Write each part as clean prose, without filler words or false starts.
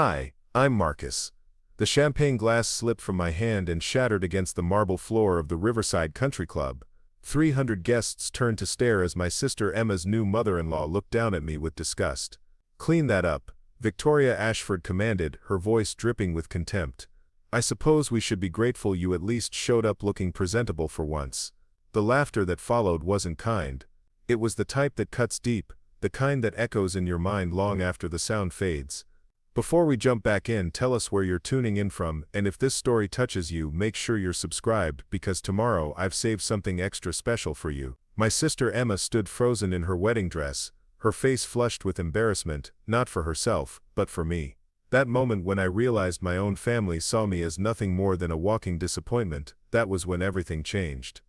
Hi, I'm Marcus. The champagne glass slipped from my hand and shattered against the marble floor of the Riverside Country Club. 300 guests turned to stare as my sister Emma's new mother-in-law looked down at me with disgust. "Clean that up," Victoria Ashford commanded, her voice dripping with contempt. "I suppose we should be grateful you at least showed up looking presentable for once." The laughter that followed wasn't kind. It was the type that cuts deep, the kind that echoes in your mind long after the sound fades. Before we jump back in, tell us where you're tuning in from, and if this story touches you, make sure you're subscribed, because tomorrow I've saved something extra special for you. My sister Emma stood frozen in her wedding dress, her face flushed with embarrassment, not for herself, but for me. That moment when I realized my own family saw me as nothing more than a walking disappointment, that was when everything changed.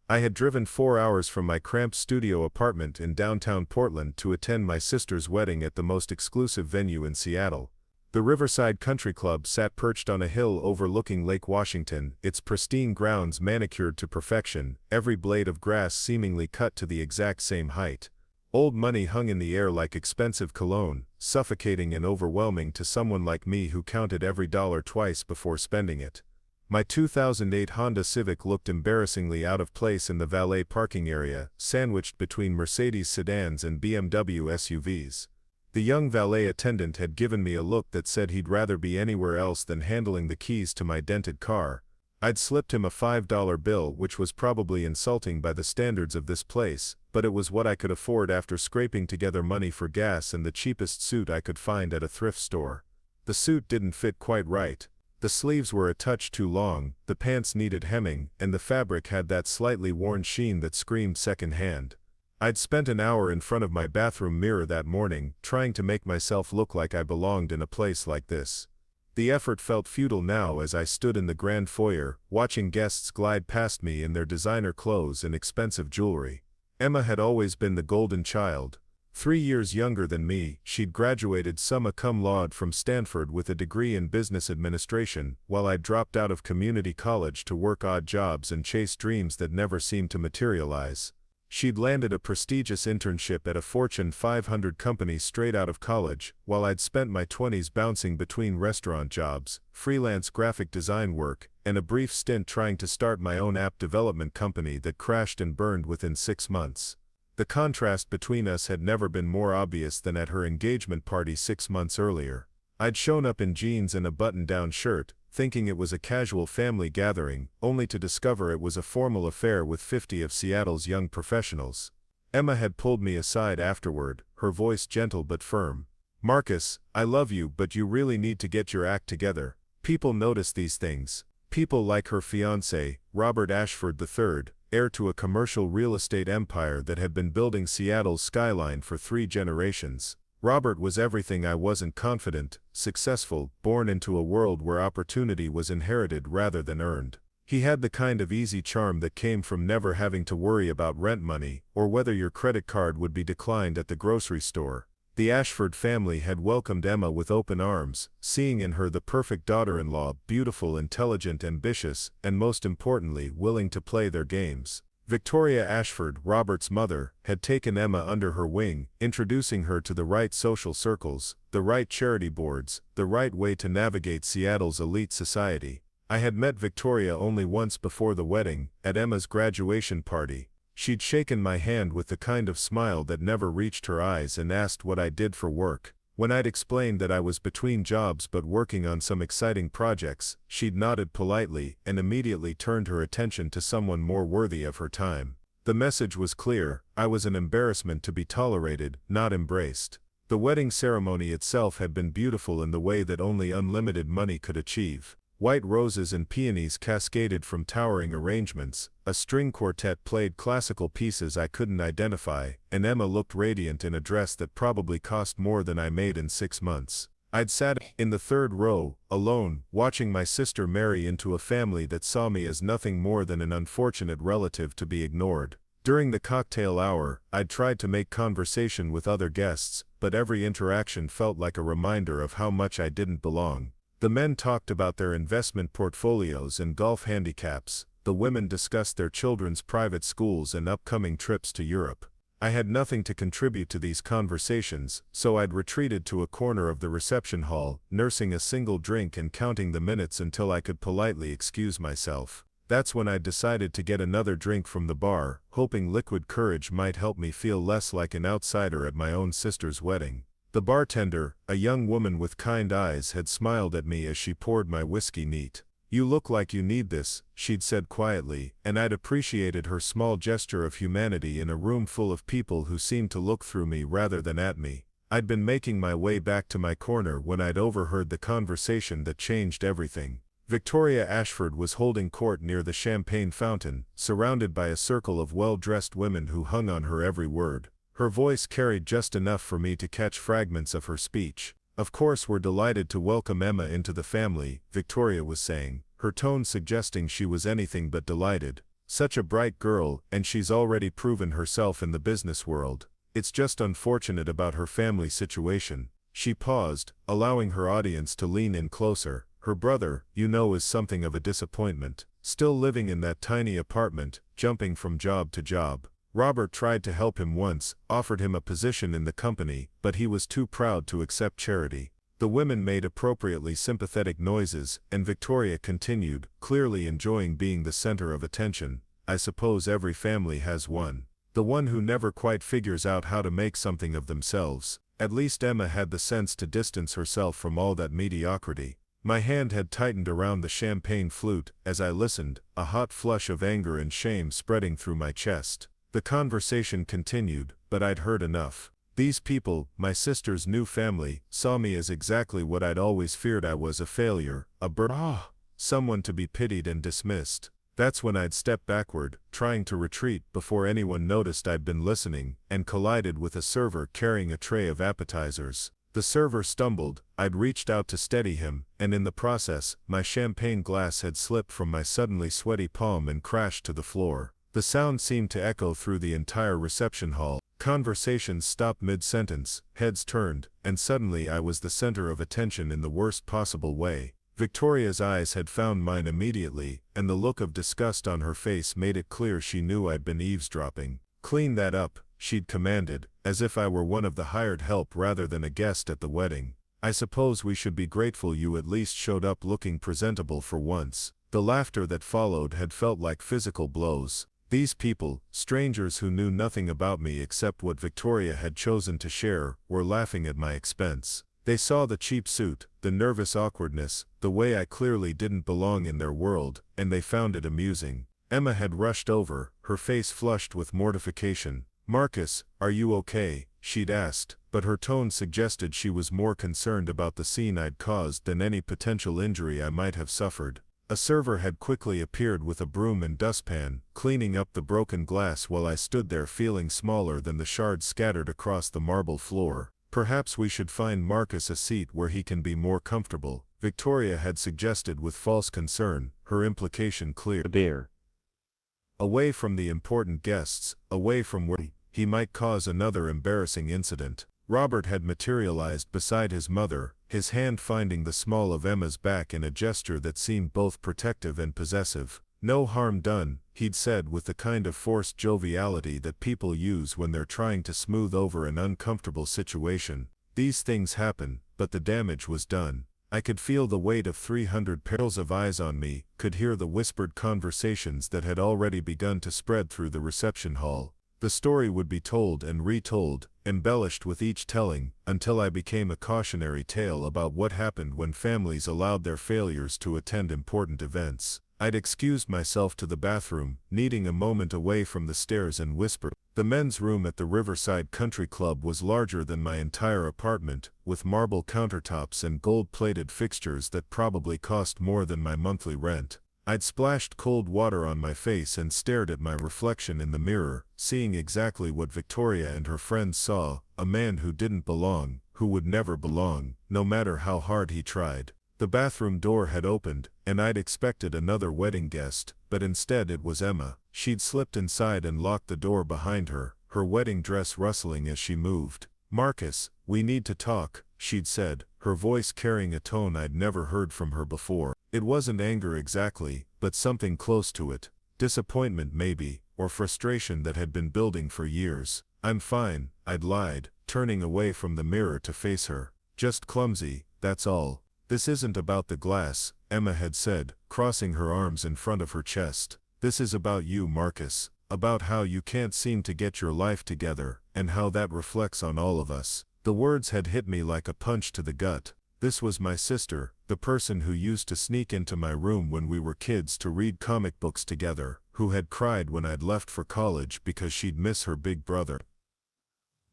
I had driven 4 hours from my cramped studio apartment in downtown Portland to attend my sister's wedding at the most exclusive venue in Seattle. The Riverside Country Club sat perched on a hill overlooking Lake Washington, its pristine grounds manicured to perfection, every blade of grass seemingly cut to the exact same height. Old money hung in the air like expensive cologne, suffocating and overwhelming to someone like me who counted every dollar twice before spending it. My 2008 Honda Civic looked embarrassingly out of place in the valet parking area, sandwiched between Mercedes sedans and BMW SUVs. The young valet attendant had given me a look that said he'd rather be anywhere else than handling the keys to my dented car. I'd slipped him a $5 bill, which was probably insulting by the standards of this place, but it was what I could afford after scraping together money for gas and the cheapest suit I could find at a thrift store. The suit didn't fit quite right. The sleeves were a touch too long, the pants needed hemming, and the fabric had that slightly worn sheen that screamed second-hand. I'd spent an hour in front of my bathroom mirror that morning, trying to make myself look like I belonged in a place like this. The effort felt futile now as I stood in the grand foyer, watching guests glide past me in their designer clothes and expensive jewelry. Emma had always been the golden child. 3 years younger than me, she'd graduated summa cum laude from Stanford with a degree in business administration, while I'd dropped out of community college to work odd jobs and chase dreams that never seemed to materialize. She'd landed a prestigious internship at a Fortune 500 company straight out of college, while I'd spent my 20s bouncing between restaurant jobs, freelance graphic design work, and a brief stint trying to start my own app development company that crashed and burned within 6 months. The contrast between us had never been more obvious than at her engagement party 6 months earlier. I'd shown up in jeans and a button-down shirt, thinking it was a casual family gathering, only to discover it was a formal affair with 50 of Seattle's young professionals. Emma had pulled me aside afterward, her voice gentle but firm. "Marcus, I love you, but you really need to get your act together. People notice these things." People like her fiancé, Robert Ashford III, heir to a commercial real estate empire that had been building Seattle's skyline for 3 generations. Robert was everything I wasn't: confident, successful, born into a world where opportunity was inherited rather than earned. He had the kind of easy charm that came from never having to worry about rent money, or whether your credit card would be declined at the grocery store. The Ashford family had welcomed Emma with open arms, seeing in her the perfect daughter-in-law, beautiful, intelligent, ambitious, and most importantly, willing to play their games. Victoria Ashford, Robert's mother, had taken Emma under her wing, introducing her to the right social circles, the right charity boards, the right way to navigate Seattle's elite society. I had met Victoria only once before the wedding, at Emma's graduation party. She'd shaken my hand with the kind of smile that never reached her eyes and asked what I did for work. When I'd explained that I was between jobs but working on some exciting projects, she'd nodded politely and immediately turned her attention to someone more worthy of her time. The message was clear: I was an embarrassment to be tolerated, not embraced. The wedding ceremony itself had been beautiful in the way that only unlimited money could achieve. White roses and peonies cascaded from towering arrangements, a string quartet played classical pieces I couldn't identify, and Emma looked radiant in a dress that probably cost more than I made in 6 months. I'd sat in the 3rd row, alone, watching my sister marry into a family that saw me as nothing more than an unfortunate relative to be ignored. During the cocktail hour, I'd tried to make conversation with other guests, but every interaction felt like a reminder of how much I didn't belong. The men talked about their investment portfolios and golf handicaps. The women discussed their children's private schools and upcoming trips to Europe. I had nothing to contribute to these conversations, so I'd retreated to a corner of the reception hall, nursing a single drink and counting the minutes until I could politely excuse myself. That's when I'd decided to get another drink from the bar, hoping liquid courage might help me feel less like an outsider at my own sister's wedding. The bartender, a young woman with kind eyes, had smiled at me as she poured my whiskey neat. "You look like you need this," she'd said quietly, and I'd appreciated her small gesture of humanity in a room full of people who seemed to look through me rather than at me. I'd been making my way back to my corner when I'd overheard the conversation that changed everything. Victoria Ashford was holding court near the champagne fountain, surrounded by a circle of well-dressed women who hung on her every word. Her voice carried just enough for me to catch fragments of her speech. "Of course we're delighted to welcome Emma into the family," Victoria was saying, her tone suggesting she was anything but delighted. "Such a bright girl, and she's already proven herself in the business world. It's just unfortunate about her family situation." She paused, allowing her audience to lean in closer. "Her brother, you know, is something of a disappointment. Still living in that tiny apartment, jumping from job to job. Robert tried to help him once, offered him a position in the company, but he was too proud to accept charity." The women made appropriately sympathetic noises, and Victoria continued, clearly enjoying being the center of attention. "I suppose every family has one. The one who never quite figures out how to make something of themselves. At least Emma had the sense to distance herself from all that mediocrity." My hand had tightened around the champagne flute as I listened, a hot flush of anger and shame spreading through my chest. The conversation continued, but I'd heard enough. These people, my sister's new family, saw me as exactly what I'd always feared I was: a failure, someone to be pitied and dismissed. That's when I'd stepped backward, trying to retreat before anyone noticed I'd been listening, and collided with a server carrying a tray of appetizers. The server stumbled, I'd reached out to steady him, and in the process, my champagne glass had slipped from my suddenly sweaty palm and crashed to the floor. The sound seemed to echo through the entire reception hall. Conversations stopped mid-sentence, heads turned, and suddenly I was the center of attention in the worst possible way. Victoria's eyes had found mine immediately, and the look of disgust on her face made it clear she knew I'd been eavesdropping. "Clean that up," she'd commanded, as if I were one of the hired help rather than a guest at the wedding. "I suppose we should be grateful you at least showed up looking presentable for once." The laughter that followed had felt like physical blows. These people, strangers who knew nothing about me except what Victoria had chosen to share, were laughing at my expense. They saw the cheap suit, the nervous awkwardness, the way I clearly didn't belong in their world, and they found it amusing. Emma had rushed over, her face flushed with mortification. "Marcus, are you okay?" she'd asked, but her tone suggested she was more concerned about the scene I'd caused than any potential injury I might have suffered. A server had quickly appeared with a broom and dustpan, cleaning up the broken glass while I stood there feeling smaller than the shards scattered across the marble floor. "Perhaps we should find Marcus a seat where he can be more comfortable," Victoria had suggested with false concern, her implication clear. Beer. Away from the important guests, away from where he might cause another embarrassing incident. Robert had materialized beside his mother, his hand finding the small of Emma's back in a gesture that seemed both protective and possessive. "No harm done," he'd said with the kind of forced joviality that people use when they're trying to smooth over an uncomfortable situation. "These things happen, but the damage was done." I could feel the weight of 300 pairs of eyes on me, could hear the whispered conversations that had already begun to spread through the reception hall. The story would be told and retold, embellished with each telling, until I became a cautionary tale about what happened when families allowed their failures to attend important events. I'd excused myself to the bathroom, needing a moment away from the stairs, and whispered. The men's room at the Riverside Country Club was larger than my entire apartment, with marble countertops and gold-plated fixtures that probably cost more than my monthly rent. I'd splashed cold water on my face and stared at my reflection in the mirror, seeing exactly what Victoria and her friends saw: a man who didn't belong, who would never belong, no matter how hard he tried. The bathroom door had opened, and I'd expected another wedding guest, but instead it was Emma. She'd slipped inside and locked the door behind her, her wedding dress rustling as she moved. "Marcus, we need to talk," she'd said, her voice carrying a tone I'd never heard from her before. It wasn't anger exactly, but something close to it. Disappointment maybe, or frustration that had been building for years. I'm fine, I'd lied, turning away from the mirror to face her. Just clumsy, that's all. This isn't about the glass, Emma had said, crossing her arms in front of her chest. This is about you, Marcus, about how you can't seem to get your life together, and how that reflects on all of us. The words had hit me like a punch to the gut. This was my sister, the person who used to sneak into my room when we were kids to read comic books together, who had cried when I'd left for college because she'd miss her big brother.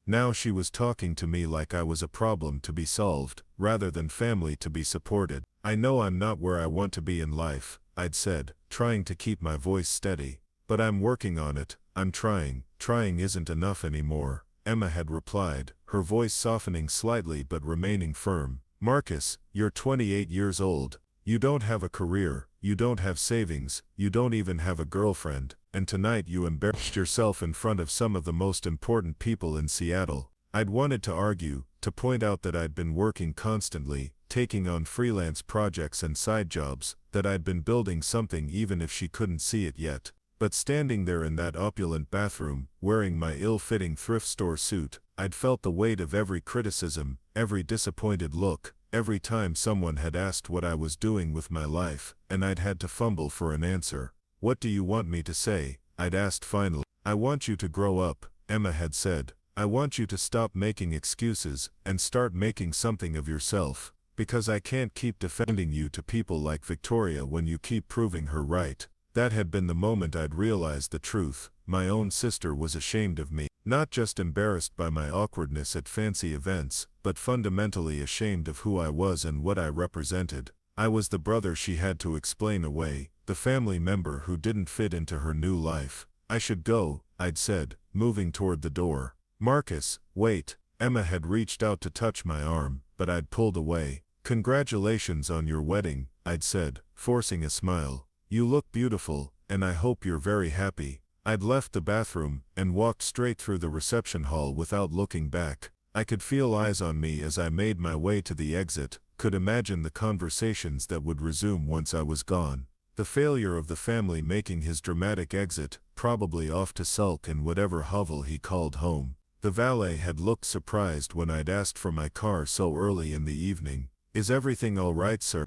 Now she was talking to me like I was a problem to be solved, rather than family to be supported. I know I'm not where I want to be in life, I'd said, trying to keep my voice steady. But I'm working on it, I'm trying. Trying isn't enough anymore, Emma had replied, her voice softening slightly but remaining firm. Marcus, you're 28 years old. You don't have a career, you don't have savings, you don't even have a girlfriend, and tonight you embarrassed yourself in front of some of the most important people in Seattle. I'd wanted to argue, to point out that I'd been working constantly, taking on freelance projects and side jobs, that I'd been building something even if she couldn't see it yet. But standing there in that opulent bathroom, wearing my ill-fitting thrift store suit, I'd felt the weight of every criticism, every disappointed look, every time someone had asked what I was doing with my life, and I'd had to fumble for an answer. What do you want me to say? I'd asked finally. I want you to grow up, Emma had said. I want you to stop making excuses, and start making something of yourself, because I can't keep defending you to people like Victoria when you keep proving her right. That had been the moment I'd realized the truth. My own sister was ashamed of me, not just embarrassed by my awkwardness at fancy events, but fundamentally ashamed of who I was and what I represented. I was the brother she had to explain away, the family member who didn't fit into her new life. I should go, I'd said, moving toward the door. Marcus, wait. Emma had reached out to touch my arm, but I'd pulled away. Congratulations on your wedding, I'd said, forcing a smile. You look beautiful, and I hope you're very happy. I'd left the bathroom and walked straight through the reception hall without looking back. I could feel eyes on me as I made my way to the exit, could imagine the conversations that would resume once I was gone. The failure of the family making his dramatic exit, probably off to sulk in whatever hovel he called home. The valet had looked surprised when I'd asked for my car so early in the evening. Is everything all right, sir?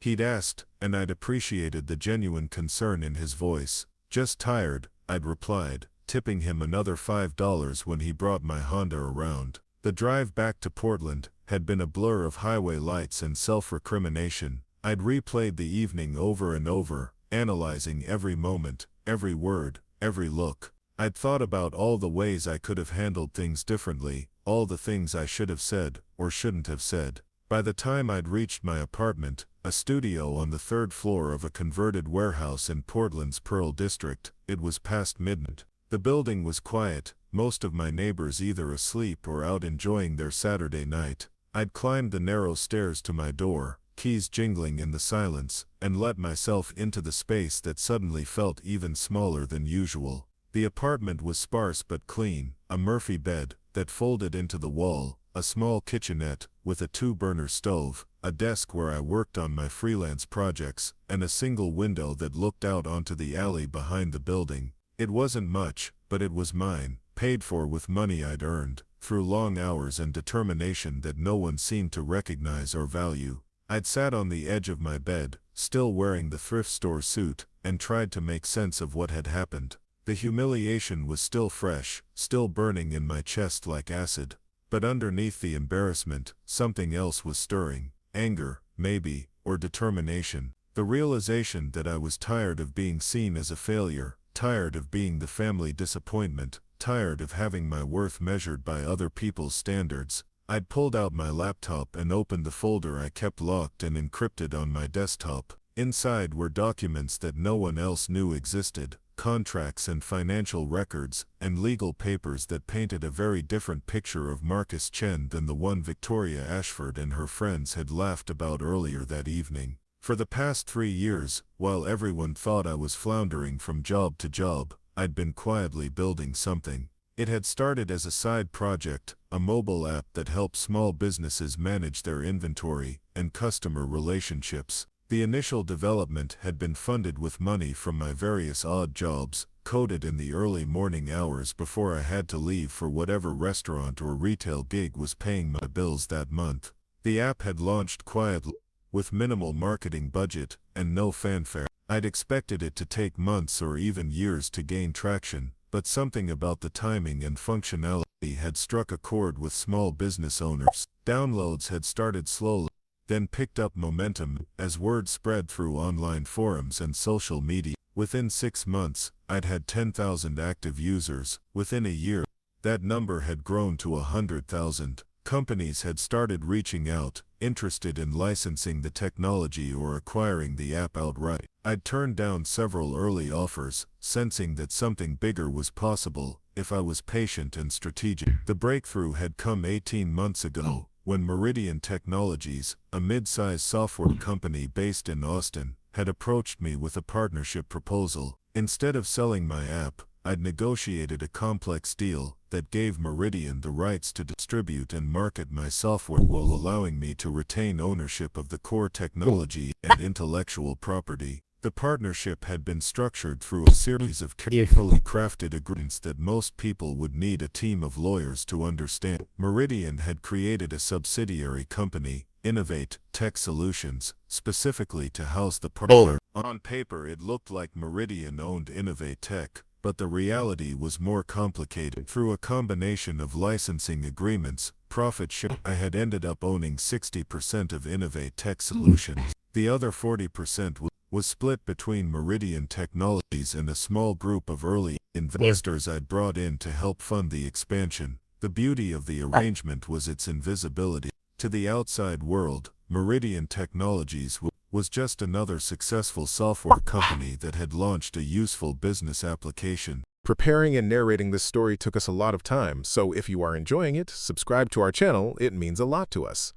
He'd asked, and I'd appreciated the genuine concern in his voice. Just tired, I'd replied, tipping him another $5 when he brought my Honda around. The drive back to Portland had been a blur of highway lights and self-recrimination. I'd replayed the evening over and over, analyzing every moment, every word, every look. I'd thought about all the ways I could have handled things differently, all the things I should have said, or shouldn't have said. By the time I'd reached my apartment, a studio on the third floor of a converted warehouse in Portland's Pearl District, it was past midnight. The building was quiet, most of my neighbors either asleep or out enjoying their Saturday night. I'd climbed the narrow stairs to my door, keys jingling in the silence, and let myself into the space that suddenly felt even smaller than usual. The apartment was sparse but clean, a Murphy bed that folded into the wall, a small kitchenette with a 2-burner stove, a desk where I worked on my freelance projects, and a single window that looked out onto the alley behind the building. It wasn't much, but it was mine, paid for with money I'd earned, through long hours and determination that no one seemed to recognize or value. I'd sat on the edge of my bed, still wearing the thrift store suit, and tried to make sense of what had happened. The humiliation was still fresh, still burning in my chest like acid. But underneath the embarrassment, something else was stirring. Anger, maybe, or determination. The realization that I was tired of being seen as a failure, tired of being the family disappointment, tired of having my worth measured by other people's standards. I'd pulled out my laptop and opened the folder I kept locked and encrypted on my desktop. Inside were documents that no one else knew existed, contracts and financial records, and legal papers that painted a very different picture of Marcus Chen than the one Victoria Ashford and her friends had laughed about earlier that evening. For the past 3 years, while everyone thought I was floundering from job to job, I'd been quietly building something. It had started as a side project, a mobile app that helped small businesses manage their inventory and customer relationships. The initial development had been funded with money from my various odd jobs, coded in the early morning hours before I had to leave for whatever restaurant or retail gig was paying my bills that month. The app had launched quietly, with minimal marketing budget and no fanfare. I'd expected it to take months or even years to gain traction, but something about the timing and functionality had struck a chord with small business owners. Downloads had started slowly, then picked up momentum as word spread through online forums and social media. Within 6 months, I'd had 10,000 active users. Within a year, that number had grown to 100,000. Companies had started reaching out, interested in licensing the technology or acquiring the app outright. I'd turned down several early offers, sensing that something bigger was possible if I was patient and strategic. The breakthrough had come 18 months ago, when Meridian Technologies, a mid-sized software company based in Austin, had approached me with a partnership proposal. Instead of selling my app, I'd negotiated a complex deal that gave Meridian the rights to distribute and market my software while allowing me to retain ownership of the core technology and intellectual property. The partnership had been structured through a series of carefully crafted agreements that most people would need a team of lawyers to understand. Meridian had created a subsidiary company, Innovate Tech Solutions, specifically to house the partner. On paper it looked like Meridian owned Innovate Tech, but the reality was more complicated. Through a combination of licensing agreements, profit share, I had ended up owning 60% of Innovate Tech Solutions. The other 40% was split between Meridian Technologies and a small group of early investors I'd brought in to help fund the expansion. The beauty of the arrangement was its invisibility. To the outside world, Meridian Technologies was just another successful software company that had launched a useful business application. Preparing and narrating this story took us a lot of time, so if you are enjoying it, subscribe to our channel, it means a lot to us.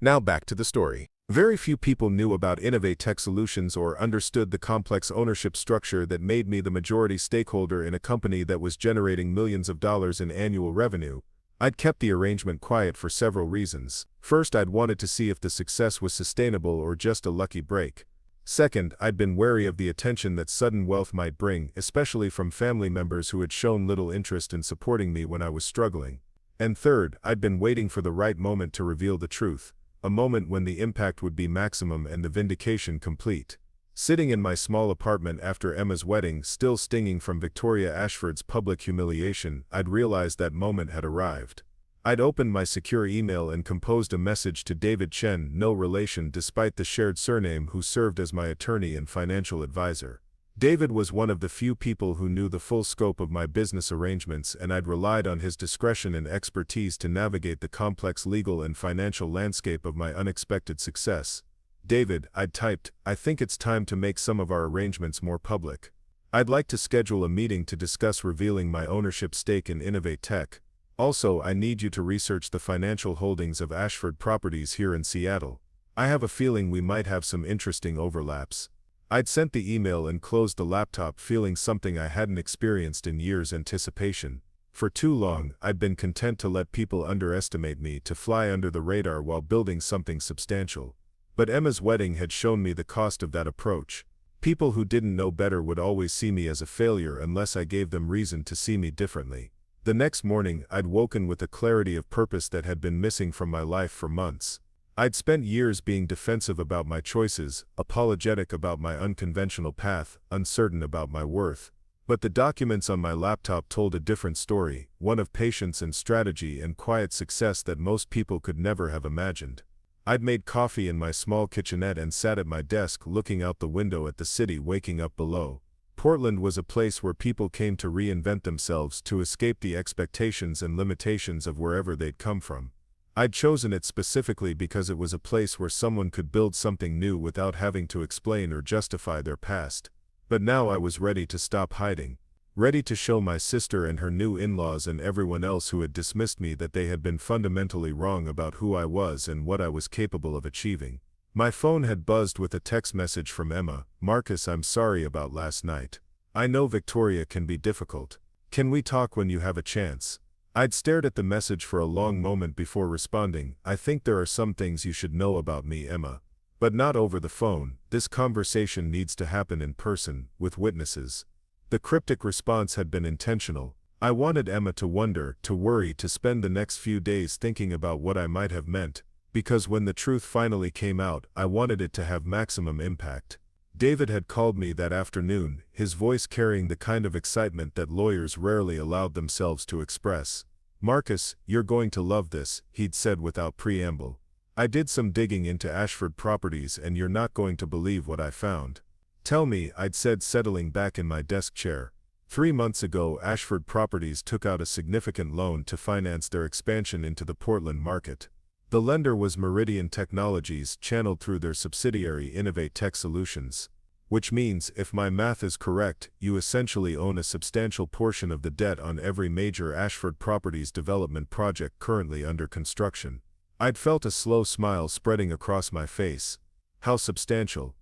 Now back to the story. Very few people knew about Innovate Tech Solutions or understood the complex ownership structure that made me the majority stakeholder in a company that was generating millions of dollars in annual revenue. I'd kept the arrangement quiet for several reasons. First, I'd wanted to see if the success was sustainable or just a lucky break. Second, I'd been wary of the attention that sudden wealth might bring, especially from family members who had shown little interest in supporting me when I was struggling. And third, I'd been waiting for the right moment to reveal the truth. A moment when the impact would be maximum and the vindication complete. Sitting in my small apartment after Emma's wedding, still stinging from Victoria Ashford's public humiliation, I'd realized that moment had arrived. I'd opened my secure email and composed a message to David Chen, no relation despite the shared surname, who served as my attorney and financial advisor. David was one of the few people who knew the full scope of my business arrangements, and I'd relied on his discretion and expertise to navigate the complex legal and financial landscape of my unexpected success. David, I'd typed, I think it's time to make some of our arrangements more public. I'd like to schedule a meeting to discuss revealing my ownership stake in Innovate Tech. Also, I need you to research the financial holdings of Ashford Properties here in Seattle. I have a feeling we might have some interesting overlaps. I'd sent the email and closed the laptop, feeling something I hadn't experienced in years: anticipation. For too long, I'd been content to let people underestimate me, to fly under the radar while building something substantial. But Emma's wedding had shown me the cost of that approach. People who didn't know better would always see me as a failure unless I gave them reason to see me differently. The next morning, I'd woken with a clarity of purpose that had been missing from my life for months. I'd spent years being defensive about my choices, apologetic about my unconventional path, uncertain about my worth. But the documents on my laptop told a different story, one of patience and strategy and quiet success that most people could never have imagined. I'd made coffee in my small kitchenette and sat at my desk looking out the window at the city waking up below. Portland was a place where people came to reinvent themselves, to escape the expectations and limitations of wherever they'd come from. I'd chosen it specifically because it was a place where someone could build something new without having to explain or justify their past. But now I was ready to stop hiding. Ready to show my sister and her new in-laws and everyone else who had dismissed me that they had been fundamentally wrong about who I was and what I was capable of achieving. My phone had buzzed with a text message from Emma. Marcus, I'm sorry about last night. I know Victoria can be difficult. Can we talk when you have a chance? I'd stared at the message for a long moment before responding. I think there are some things you should know about me, Emma. But not over the phone. This conversation needs to happen in person, with witnesses. The cryptic response had been intentional. I wanted Emma to wonder, to worry, to spend the next few days thinking about what I might have meant, because when the truth finally came out, I wanted it to have maximum impact. David had called me that afternoon, his voice carrying the kind of excitement that lawyers rarely allowed themselves to express. "Marcus, you're going to love this," he'd said without preamble. "I did some digging into Ashford properties and you're not going to believe what I found." "Tell me," I'd said, settling back in my desk chair. 3 months ago, Ashford Properties took out a significant loan to finance their expansion into the Portland market. The lender was Meridian Technologies, channeled through their subsidiary Innovate Tech Solutions. Which means, if my math is correct, you essentially own a substantial portion of the debt on every major Ashford Properties development project currently under construction. I'd felt a slow smile spreading across my face. "How substantial?"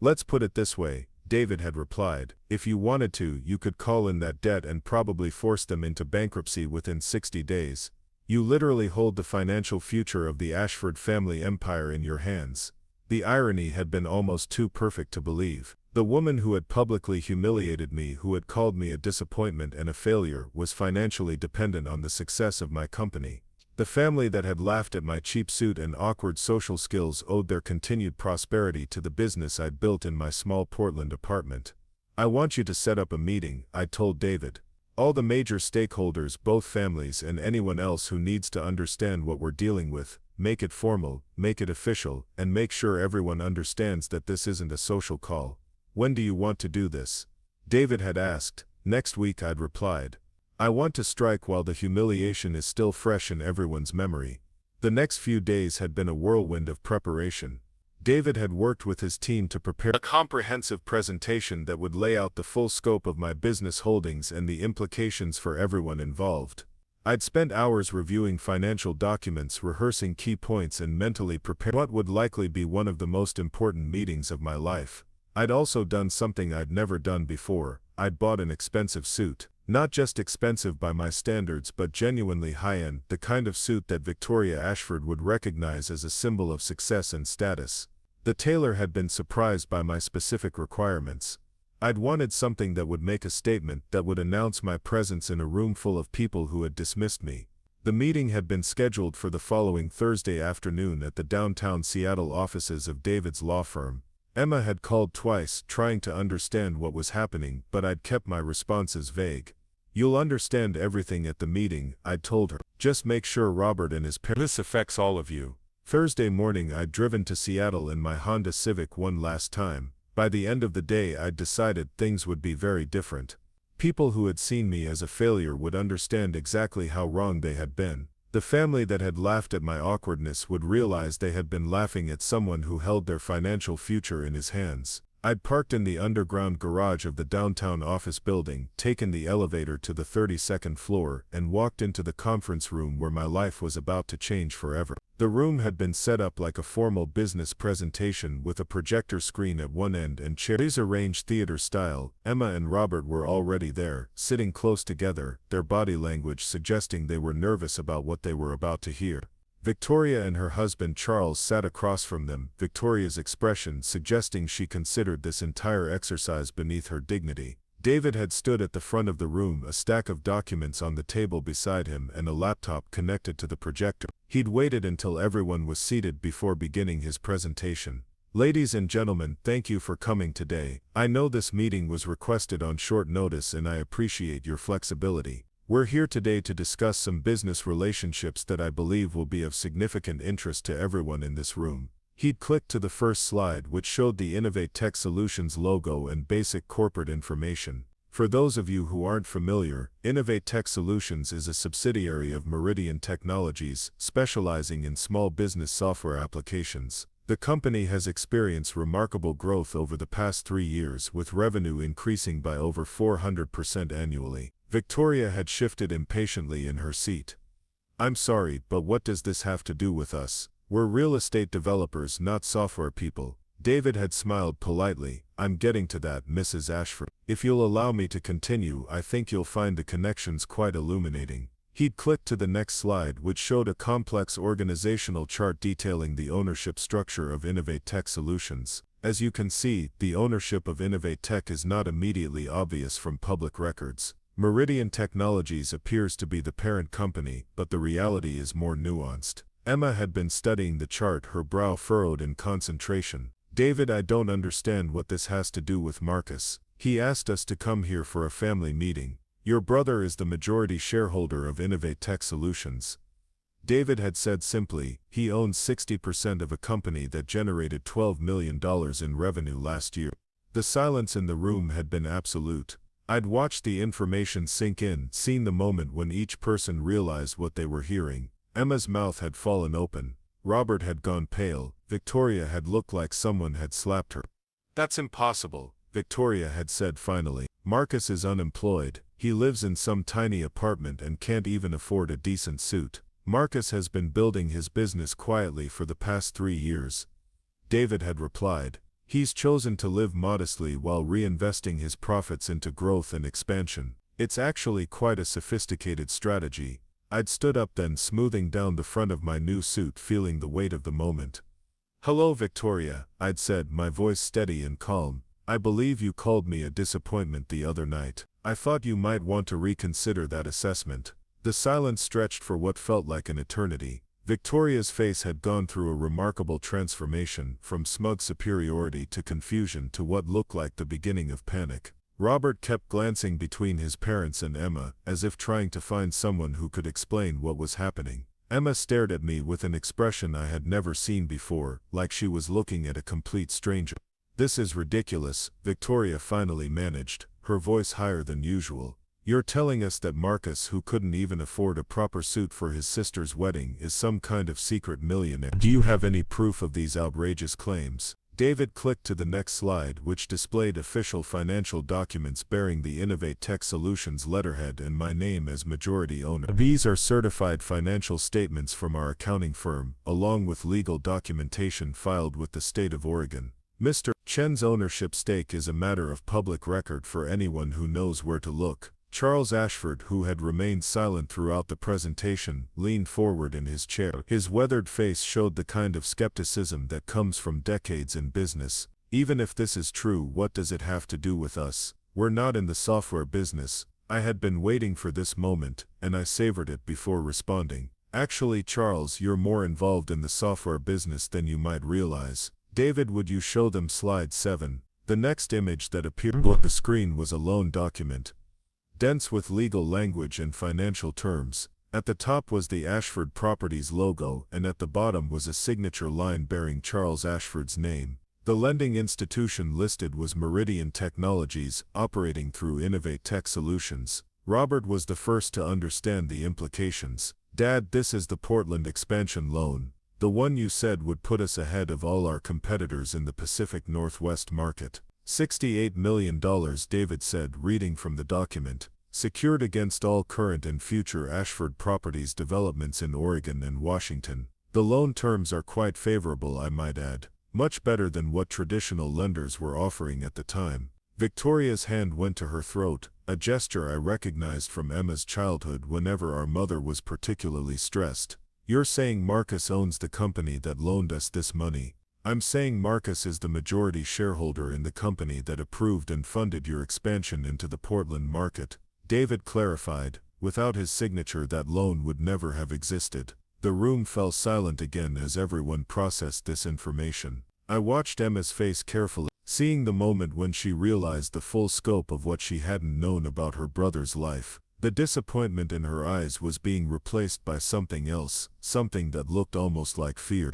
"Let's put it this way," David had replied. "If you wanted to, you could call in that debt and probably force them into bankruptcy within 60 days. You literally hold the financial future of the Ashford family empire in your hands." The irony had been almost too perfect to believe. The woman who had publicly humiliated me, who had called me a disappointment and a failure, was financially dependent on the success of my company. The family that had laughed at my cheap suit and awkward social skills owed their continued prosperity to the business I'd built in my small Portland apartment. "I want you to set up a meeting," I told David. "All the major stakeholders, both families and anyone else who needs to understand what we're dealing with. Make it formal, make it official, and make sure everyone understands that this isn't a social call." "When do you want to do this?" David had asked. "Next week," I'd replied. "I want to strike while the humiliation is still fresh in everyone's memory." The next few days had been a whirlwind of preparation. David had worked with his team to prepare a comprehensive presentation that would lay out the full scope of my business holdings and the implications for everyone involved. I'd spent hours reviewing financial documents, rehearsing key points, and mentally preparing what would likely be one of the most important meetings of my life. I'd also done something I'd never done before. I'd bought an expensive suit. Not just expensive by my standards, but genuinely high-end, the kind of suit that Victoria Ashford would recognize as a symbol of success and status. The tailor had been surprised by my specific requirements. I'd wanted something that would make a statement, that would announce my presence in a room full of people who had dismissed me. The meeting had been scheduled for the following Thursday afternoon at the downtown Seattle offices of David's law firm. Emma had called twice, trying to understand what was happening, but I'd kept my responses vague. "You'll understand everything at the meeting," I'd told her. "Just make sure Robert and his parents." "This affects all of you." Thursday morning I'd driven to Seattle in my Honda Civic one last time. By the end of the day I'd decided things would be very different. People who had seen me as a failure would understand exactly how wrong they had been. The family that had laughed at my awkwardness would realize they had been laughing at someone who held their financial future in his hands. I'd parked in the underground garage of the downtown office building, taken the elevator to the 32nd floor, and walked into the conference room where my life was about to change forever. The room had been set up like a formal business presentation, with a projector screen at one end and chairs arranged theater style. Emma and Robert were already there, sitting close together, their body language suggesting they were nervous about what they were about to hear. Victoria and her husband Charles sat across from them, Victoria's expression suggesting she considered this entire exercise beneath her dignity. David had stood at the front of the room, a stack of documents on the table beside him and a laptop connected to the projector. He'd waited until everyone was seated before beginning his presentation. "Ladies and gentlemen, thank you for coming today. I know this meeting was requested on short notice and I appreciate your flexibility. We're here today to discuss some business relationships that I believe will be of significant interest to everyone in this room." He'd clicked to the first slide, which showed the Innovate Tech Solutions logo and basic corporate information. For those of you who aren't familiar, Innovate Tech Solutions is a subsidiary of Meridian Technologies, specializing in small business software applications. The company has experienced remarkable growth over the past 3 years, with revenue increasing by over 400% annually. Victoria had shifted impatiently in her seat. "I'm sorry, but what does this have to do with us? We're real estate developers, not software people." David had smiled politely. "I'm getting to that, Mrs. Ashford. If you'll allow me to continue, I think you'll find the connections quite illuminating." He'd clicked to the next slide, which showed a complex organizational chart detailing the ownership structure of Innovate Tech Solutions. As you can see, the ownership of Innovate Tech is not immediately obvious from public records. Meridian Technologies appears to be the parent company, but the reality is more nuanced. Emma had been studying the chart, her brow furrowed in concentration. David, I don't understand what this has to do with Marcus. He asked us to come here for a family meeting. Your brother is the majority shareholder of Innovate Tech Solutions. David had said simply, he owns 60% of a company that generated $12 million in revenue last year. The silence in the room had been absolute. I'd watched the information sink in, seen the moment when each person realized what they were hearing. Emma's mouth had fallen open. Robert had gone pale. Victoria had looked like someone had slapped her. That's impossible, Victoria had said finally. Marcus is unemployed. He lives in some tiny apartment and can't even afford a decent suit. Marcus has been building his business quietly for the past 3 years. David had replied. He's chosen to live modestly while reinvesting his profits into growth and expansion. It's actually quite a sophisticated strategy. I'd stood up then, smoothing down the front of my new suit, feeling the weight of the moment. Hello, Victoria, I'd said, my voice steady and calm. I believe you called me a disappointment the other night. I thought you might want to reconsider that assessment. The silence stretched for what felt like an eternity. Victoria's face had gone through a remarkable transformation, from smug superiority to confusion to what looked like the beginning of panic. Robert kept glancing between his parents and Emma, as if trying to find someone who could explain what was happening. Emma stared at me with an expression I had never seen before, like she was looking at a complete stranger. This is ridiculous, Victoria finally managed, her voice higher than usual. You're telling us that Marcus, who couldn't even afford a proper suit for his sister's wedding, is some kind of secret millionaire. Do you have any proof of these outrageous claims? David clicked to the next slide, which displayed official financial documents bearing the Innovate Tech Solutions letterhead and my name as majority owner. These are certified financial statements from our accounting firm, along with legal documentation filed with the state of Oregon. Mr. Chen's ownership stake is a matter of public record for anyone who knows where to look. Charles Ashford, who had remained silent throughout the presentation, leaned forward in his chair. His weathered face showed the kind of skepticism that comes from decades in business. Even if this is true, what does it have to do with us? We're not in the software business. I had been waiting for this moment, and I savored it before responding. Actually, Charles, you're more involved in the software business than you might realize. David, would you show them slide 7? The next image that appeared on the screen was a loan document, dense with legal language and financial terms. At the top was the Ashford Properties logo, and at the bottom was a signature line bearing Charles Ashford's name. The lending institution listed was Meridian Technologies, operating through Innovate Tech Solutions. Robert was the first to understand the implications. Dad, this is the Portland expansion loan. The one you said would put us ahead of all our competitors in the Pacific Northwest market. $68 million, David said, reading from the document. Secured against all current and future Ashford Properties developments in Oregon and Washington. The loan terms are quite favorable, I might add. Much better than what traditional lenders were offering at the time. Victoria's hand went to her throat, a gesture I recognized from Emma's childhood whenever our mother was particularly stressed. You're saying Marcus owns the company that loaned us this money? I'm saying Marcus is the majority shareholder in the company that approved and funded your expansion into the Portland market. David clarified. Without his signature, that loan would never have existed. The room fell silent again as everyone processed this information. I watched Emma's face carefully, seeing the moment when she realized the full scope of what she hadn't known about her brother's life. The disappointment in her eyes was being replaced by something else, something that looked almost like fear.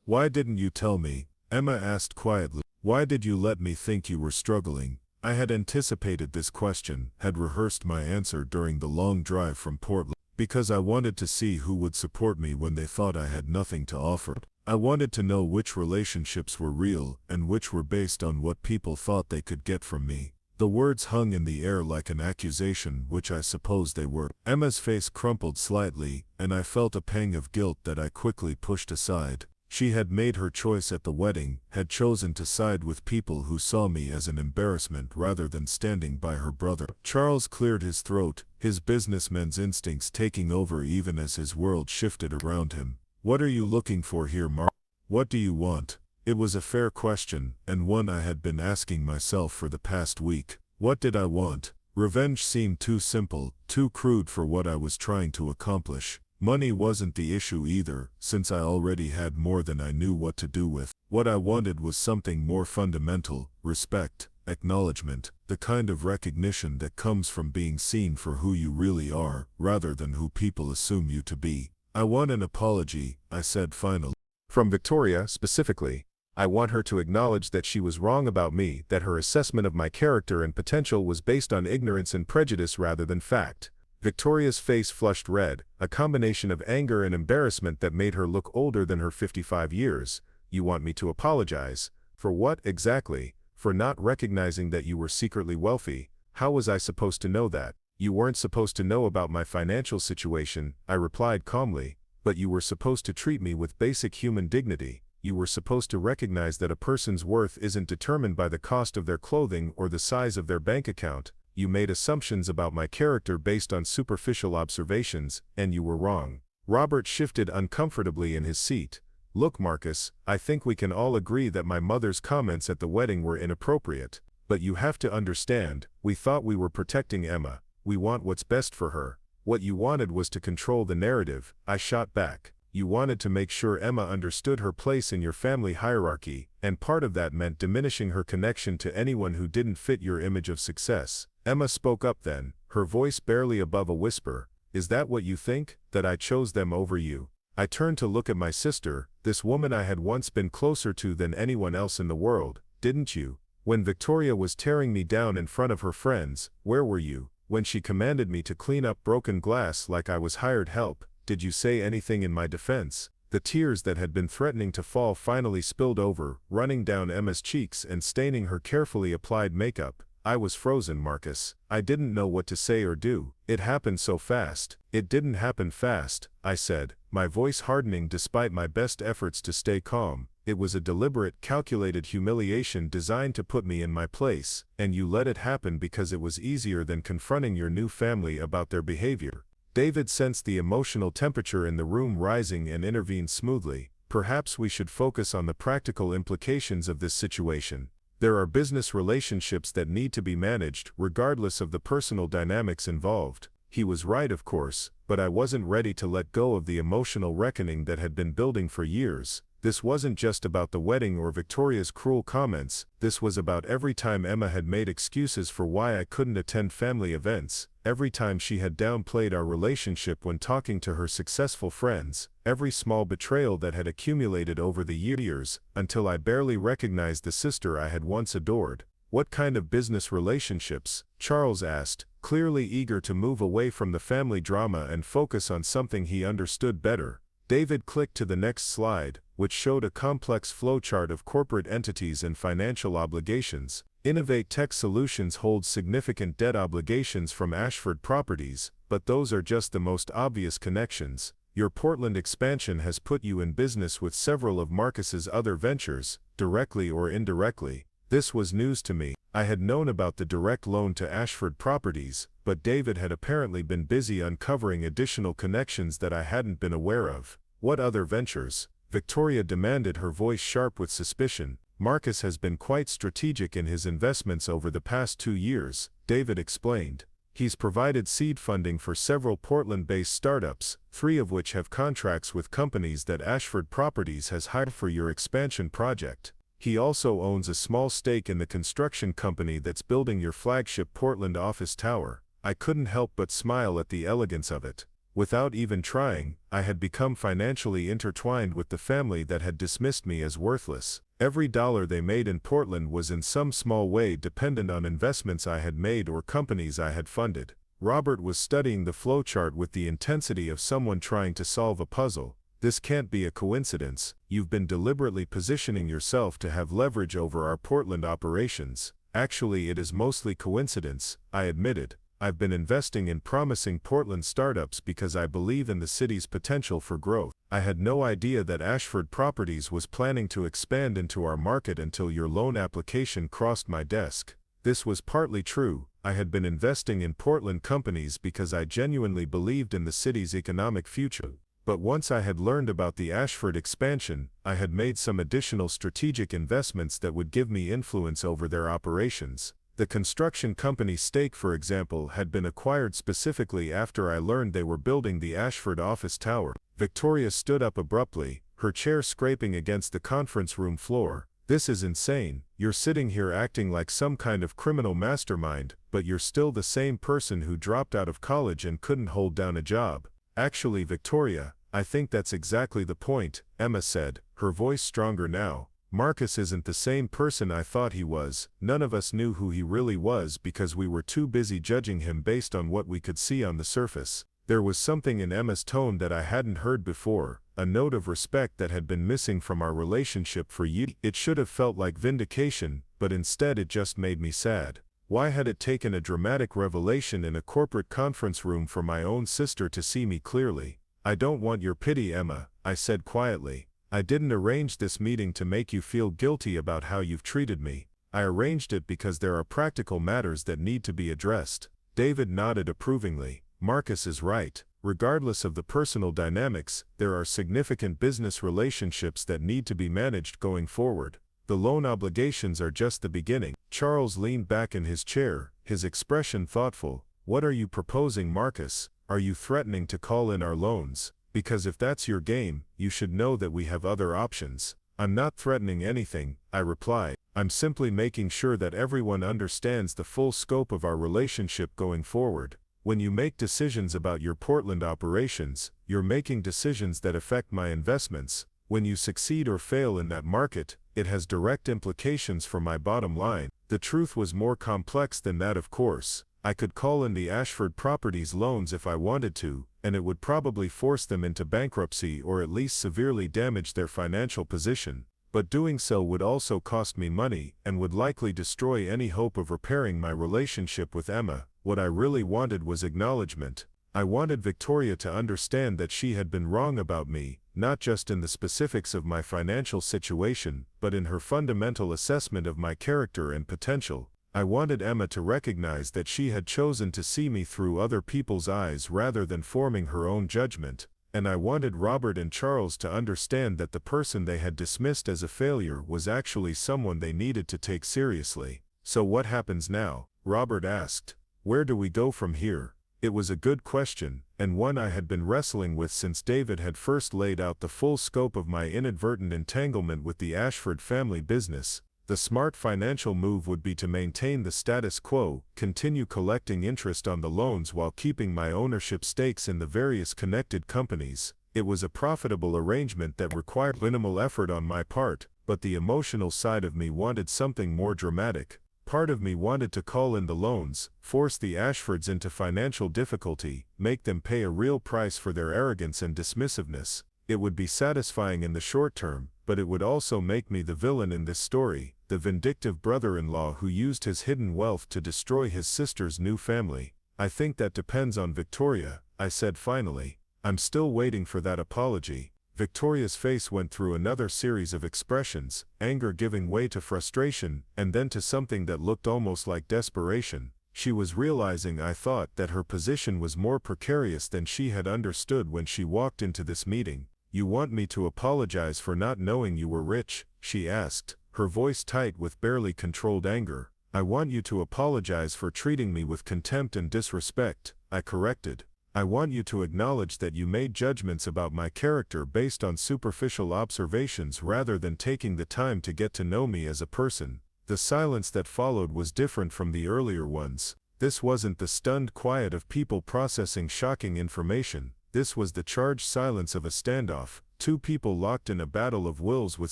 Why didn't you tell me? Emma asked quietly. Why did you let me think you were struggling? I had anticipated this question, had rehearsed my answer during the long drive from Portland, because I wanted to see who would support me when they thought I had nothing to offer. I wanted to know which relationships were real and which were based on what people thought they could get from me. The words hung in the air like an accusation, which I suppose they were. Emma's face crumpled slightly, and I felt a pang of guilt that I quickly pushed aside. She had made her choice at the wedding, had chosen to side with people who saw me as an embarrassment rather than standing by her brother. Charles cleared his throat, his businessman's instincts taking over even as his world shifted around him. What are you looking for here, Mark? What do you want? It was a fair question, and one I had been asking myself for the past week. What did I want? Revenge seemed too simple, too crude for what I was trying to accomplish. Money wasn't the issue either, since I already had more than I knew what to do with. What I wanted was something more fundamental: respect, acknowledgement, the kind of recognition that comes from being seen for who you really are, rather than who people assume you to be. I want an apology, I said finally. From Victoria, specifically. I want her to acknowledge that she was wrong about me, that her assessment of my character and potential was based on ignorance and prejudice rather than fact. Victoria's face flushed red, a combination of anger and embarrassment that made her look older than her 55 years. You want me to apologize? For what, exactly? For not recognizing that you were secretly wealthy? How was I supposed to know that? You weren't supposed to know about my financial situation, I replied calmly, but you were supposed to treat me with basic human dignity. You were supposed to recognize that a person's worth isn't determined by the cost of their clothing or the size of their bank account. You made assumptions about my character based on superficial observations, and you were wrong. Robert shifted uncomfortably in his seat. Look, Marcus, I think we can all agree that my mother's comments at the wedding were inappropriate. But you have to understand, we thought we were protecting Emma. We want what's best for her. What you wanted was to control the narrative, I shot back. You wanted to make sure Emma understood her place in your family hierarchy, and part of that meant diminishing her connection to anyone who didn't fit your image of success. Emma spoke up then, her voice barely above a whisper. Is that what you think, that I chose them over you? I turned to look at my sister, this woman I had once been closer to than anyone else in the world. Didn't you? When Victoria was tearing me down in front of her friends, where were you? When she commanded me to clean up broken glass like I was hired help, did you say anything in my defense? The tears that had been threatening to fall finally spilled over, running down Emma's cheeks and staining her carefully applied makeup. I was frozen, Marcus. I didn't know what to say or do. It happened so fast. It didn't happen fast, I said, my voice hardening despite my best efforts to stay calm. It was a deliberate, calculated humiliation designed to put me in my place, and you let it happen because it was easier than confronting your new family about their behavior. David sensed the emotional temperature in the room rising and intervened smoothly. Perhaps we should focus on the practical implications of this situation. There are business relationships that need to be managed, regardless of the personal dynamics involved. He was right, of course, but I wasn't ready to let go of the emotional reckoning that had been building for years. This wasn't just about the wedding or Victoria's cruel comments, this was about every time Emma had made excuses for why I couldn't attend family events, every time she had downplayed our relationship when talking to her successful friends, every small betrayal that had accumulated over the years, until I barely recognized the sister I had once adored. What kind of business relationships? Charles asked, clearly eager to move away from the family drama and focus on something he understood better. David clicked to the next slide, which showed a complex flowchart of corporate entities and financial obligations. Innovate Tech Solutions holds significant debt obligations from Ashford properties, but those are just the most obvious connections. Your Portland expansion has put you in business with several of Marcus's other ventures, directly or indirectly. This was news to me. I had known about the direct loan to Ashford properties, but David had apparently been busy uncovering additional connections that I hadn't been aware of. What other ventures? Victoria demanded, her voice sharp with suspicion. Marcus has been quite strategic in his investments over the past 2 years, David explained. He's provided seed funding for several Portland-based startups, 3 of which have contracts with companies that Ashford Properties has hired for your expansion project. He also owns a small stake in the construction company that's building your flagship Portland office tower. I couldn't help but smile at the elegance of it. Without even trying, I had become financially intertwined with the family that had dismissed me as worthless. Every dollar they made in Portland was in some small way dependent on investments I had made or companies I had funded. Robert was studying the flowchart with the intensity of someone trying to solve a puzzle. This can't be a coincidence. You've been deliberately positioning yourself to have leverage over our Portland operations. Actually, it is mostly coincidence, I admitted. I've been investing in promising Portland startups because I believe in the city's potential for growth. I had no idea that Ashford Properties was planning to expand into our market until your loan application crossed my desk. This was partly true. I had been investing in Portland companies because I genuinely believed in the city's economic future. But once I had learned about the Ashford expansion, I had made some additional strategic investments that would give me influence over their operations. The construction company's stake, for example, had been acquired specifically after I learned they were building the Ashford office tower. Victoria stood up abruptly, her chair scraping against the conference room floor. "This is insane. You're sitting here acting like some kind of criminal mastermind, but you're still the same person who dropped out of college and couldn't hold down a job." "Actually, Victoria, I think that's exactly the point," Emma said, her voice stronger now. "Marcus isn't the same person I thought he was. None of us knew who he really was because we were too busy judging him based on what we could see on the surface." There was something in Emma's tone that I hadn't heard before, a note of respect that had been missing from our relationship for years. It should have felt like vindication, but instead it just made me sad. Why had it taken a dramatic revelation in a corporate conference room for my own sister to see me clearly? "I don't want your pity, Emma," I said quietly. "I didn't arrange this meeting to make you feel guilty about how you've treated me. I arranged it because there are practical matters that need to be addressed." David nodded approvingly. "Marcus is right. Regardless of the personal dynamics, there are significant business relationships that need to be managed going forward. The loan obligations are just the beginning." Charles leaned back in his chair, his expression thoughtful. "What are you proposing, Marcus? Are you threatening to call in our loans? Because if that's your game, you should know that we have other options." "I'm not threatening anything," I replied. "I'm simply making sure that everyone understands the full scope of our relationship going forward. When you make decisions about your Portland operations, you're making decisions that affect my investments. When you succeed or fail in that market, it has direct implications for my bottom line." The truth was more complex than that, of course. I could call in the Ashford Properties loans if I wanted to, and it would probably force them into bankruptcy or at least severely damage their financial position. But doing so would also cost me money and would likely destroy any hope of repairing my relationship with Emma. What I really wanted was acknowledgement. I wanted Victoria to understand that she had been wrong about me, not just in the specifics of my financial situation, but in her fundamental assessment of my character and potential. I wanted Emma to recognize that she had chosen to see me through other people's eyes rather than forming her own judgment. And I wanted Robert and Charles to understand that the person they had dismissed as a failure was actually someone they needed to take seriously. "So what happens now?" Robert asked. "Where do we go from here?" It was a good question, and one I had been wrestling with since David had first laid out the full scope of my inadvertent entanglement with the Ashford family business. The smart financial move would be to maintain the status quo, continue collecting interest on the loans while keeping my ownership stakes in the various connected companies. It was a profitable arrangement that required minimal effort on my part, but the emotional side of me wanted something more dramatic. Part of me wanted to call in the loans, force the Ashfords into financial difficulty, make them pay a real price for their arrogance and dismissiveness. It would be satisfying in the short term, but it would also make me the villain in this story, the vindictive brother-in-law who used his hidden wealth to destroy his sister's new family. "I think that depends on Victoria," I said finally. "I'm still waiting for that apology." Victoria's face went through another series of expressions, anger giving way to frustration, and then to something that looked almost like desperation. She was realizing, I thought, that her position was more precarious than she had understood when she walked into this meeting. "You want me to apologize for not knowing you were rich?" she asked, her voice tight with barely controlled anger. "I want you to apologize for treating me with contempt and disrespect," I corrected. "I want you to acknowledge that you made judgments about my character based on superficial observations rather than taking the time to get to know me as a person." The silence that followed was different from the earlier ones. This wasn't the stunned quiet of people processing shocking information. This was the charged silence of a standoff, two people locked in a battle of wills with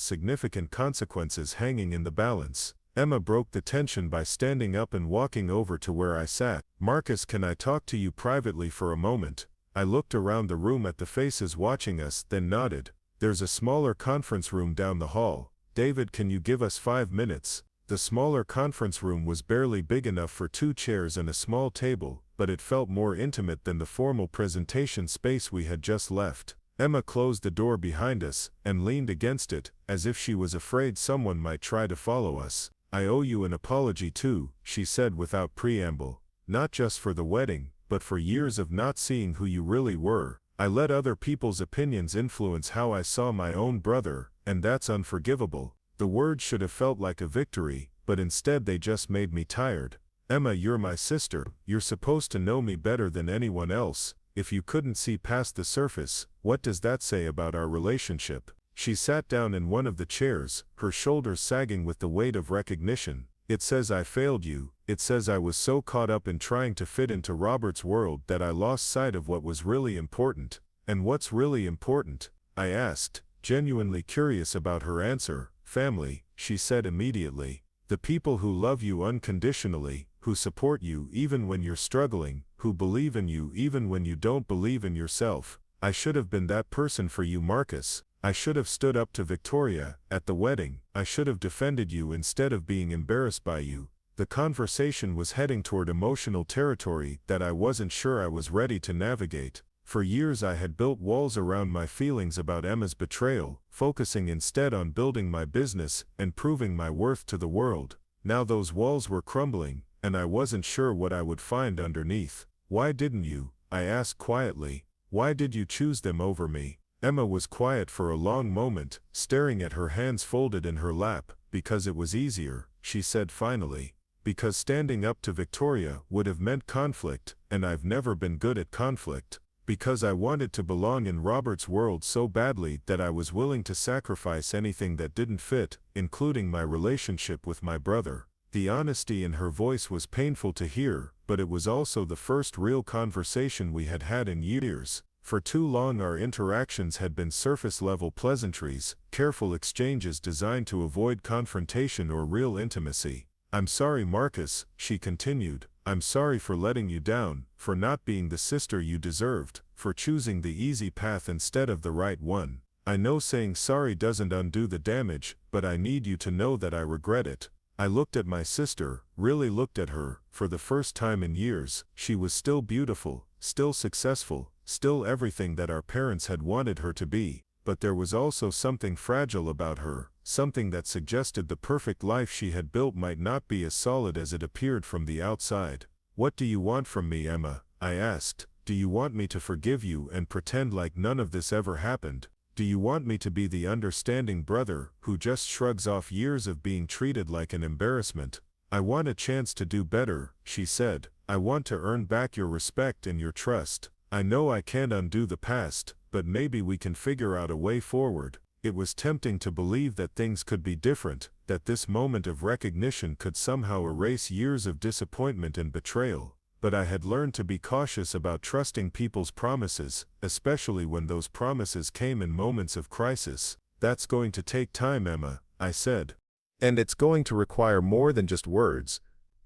significant consequences hanging in the balance. Emma broke the tension by standing up and walking over to where I sat. "Marcus, can I talk to you privately for a moment?" I looked around the room at the faces watching us, then nodded. "There's a smaller conference room down the hall. David, can you give us 5 minutes? The smaller conference room was barely big enough for 2 chairs and a small table, but it felt more intimate than the formal presentation space we had just left. Emma closed the door behind us, and leaned against it, as if she was afraid someone might try to follow us. "I owe you an apology too," she said without preamble. "Not just for the wedding, but for years of not seeing who you really were." I let other people's opinions influence how I saw my own brother, and that's unforgivable. The words should have felt like a victory, but instead they just made me tired. Emma, you're my sister. You're supposed to know me better than anyone else. If you couldn't see past the surface, what does that say about our relationship? She sat down in one of the chairs, her shoulders sagging with the weight of recognition. It says I failed you. It says I was so caught up in trying to fit into Robert's world that I lost sight of what was really important. And what's really important? I asked, genuinely curious about her answer. Family, she said immediately. The people who love you unconditionally, who support you even when you're struggling, who believe in you even when you don't believe in yourself. I should have been that person for you, Marcus. I should have stood up to Victoria at the wedding. I should have defended you instead of being embarrassed by you. The conversation was heading toward emotional territory that I wasn't sure I was ready to navigate. For years I had built walls around my feelings about Emma's betrayal, focusing instead on building my business and proving my worth to the world. Now those walls were crumbling, and I wasn't sure what I would find underneath. Why didn't you? I asked quietly. Why did you choose them over me? Emma was quiet for a long moment, staring at her hands folded in her lap. Because it was easier, she said finally. Because standing up to Victoria would have meant conflict, and I've never been good at conflict. Because I wanted to belong in Robert's world so badly that I was willing to sacrifice anything that didn't fit, including my relationship with my brother. The honesty in her voice was painful to hear, but it was also the first real conversation we had had in years. For too long our interactions had been surface-level pleasantries, careful exchanges designed to avoid confrontation or real intimacy. I'm sorry, Marcus, she continued. I'm sorry for letting you down, for not being the sister you deserved, for choosing the easy path instead of the right one. I know saying sorry doesn't undo the damage, but I need you to know that I regret it. I looked at my sister, really looked at her. For the first time in years, she was still beautiful, still successful, still everything that our parents had wanted her to be. But there was also something fragile about her, something that suggested the perfect life she had built might not be as solid as it appeared from the outside. What do you want from me, Emma? I asked. Do you want me to forgive you and pretend like none of this ever happened? Do you want me to be the understanding brother who just shrugs off years of being treated like an embarrassment? I want a chance to do better, she said. I want to earn back your respect and your trust. I know I can't undo the past, but maybe we can figure out a way forward. It was tempting to believe that things could be different, that this moment of recognition could somehow erase years of disappointment and betrayal. But I had learned to be cautious about trusting people's promises, especially when those promises came in moments of crisis. That's going to take time, Emma, I said. And it's going to require more than just words.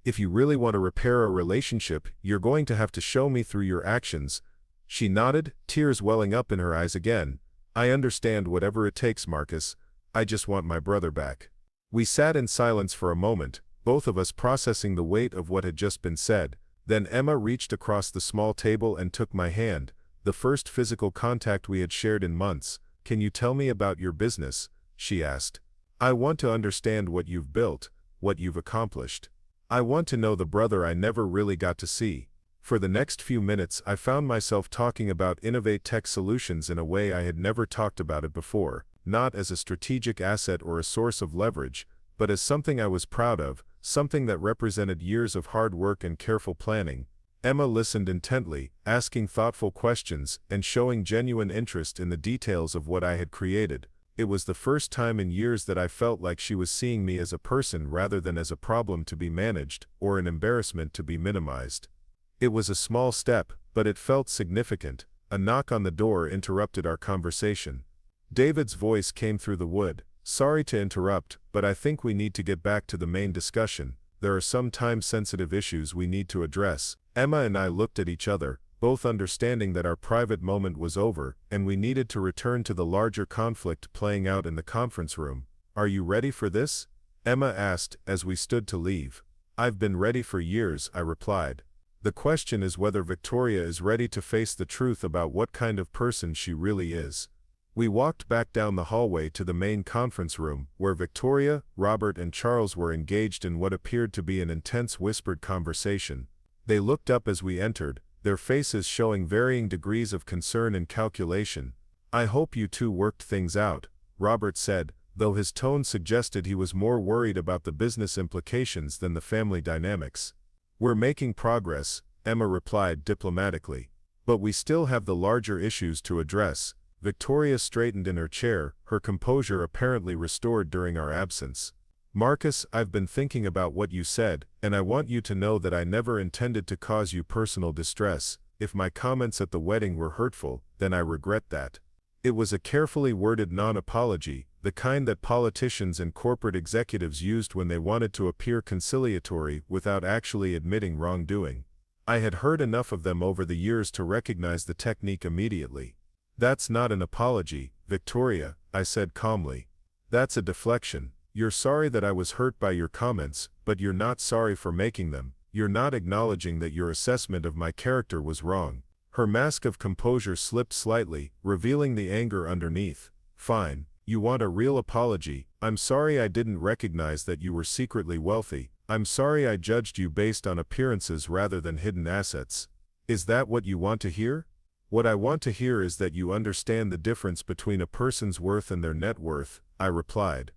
If you really want to repair a relationship, you're going to have to show me through your actions. She nodded, tears welling up in her eyes again. I understand whatever it takes, Marcus. I just want my brother back. We sat in silence for a moment, both of us processing the weight of what had just been said. Then Emma reached across the small table and took my hand, the first physical contact we had shared in months. Can you tell me about your business? She asked. I want to understand what you've built, what you've accomplished. I want to know the brother I never really got to see. For the next few minutes I found myself talking about innovate tech solutions in a way I had never talked about it before, not as a strategic asset or a source of leverage, but as something I was proud of, something that represented years of hard work and careful planning. Emma listened intently, asking thoughtful questions and showing genuine interest in the details of what I had created. It was the first time in years that I felt like she was seeing me as a person rather than as a problem to be managed or an embarrassment to be minimized. It was a small step, but it felt significant. A knock on the door interrupted our conversation. David's voice came through the wood. Sorry to interrupt, but I think we need to get back to the main discussion. There are some time-sensitive issues we need to address. Emma and I looked at each other, both understanding that our private moment was over, and we needed to return to the larger conflict playing out in the conference room. Are you ready for this? Emma asked as we stood to leave. I've been ready for years, I replied. The question is whether Victoria is ready to face the truth about what kind of person she really is. We walked back down the hallway to the main conference room, where Victoria, Robert and Charles were engaged in what appeared to be an intense whispered conversation. They looked up as we entered, their faces showing varying degrees of concern and calculation. "I hope you two worked things out," Robert said, though his tone suggested he was more worried about the business implications than the family dynamics. "We're making progress," Emma replied diplomatically. "But we still have the larger issues to address." Victoria straightened in her chair, her composure apparently restored during our absence. "Marcus, I've been thinking about what you said, and I want you to know that I never intended to cause you personal distress. If my comments at the wedding were hurtful, then I regret that. It was a carefully worded non-apology, the kind that politicians and corporate executives used when they wanted to appear conciliatory without actually admitting wrongdoing. I had heard enough of them over the years to recognize the technique immediately." "That's not an apology, Victoria," I said calmly. "That's a deflection. You're sorry that I was hurt by your comments, but you're not sorry for making them. You're not acknowledging that your assessment of my character was wrong." Her mask of composure slipped slightly, revealing the anger underneath. "Fine, you want a real apology. I'm sorry I didn't recognize that you were secretly wealthy. I'm sorry I judged you based on appearances rather than hidden assets. Is that what you want to hear?" "What I want to hear is that you understand the difference between a person's worth and their net worth," I replied.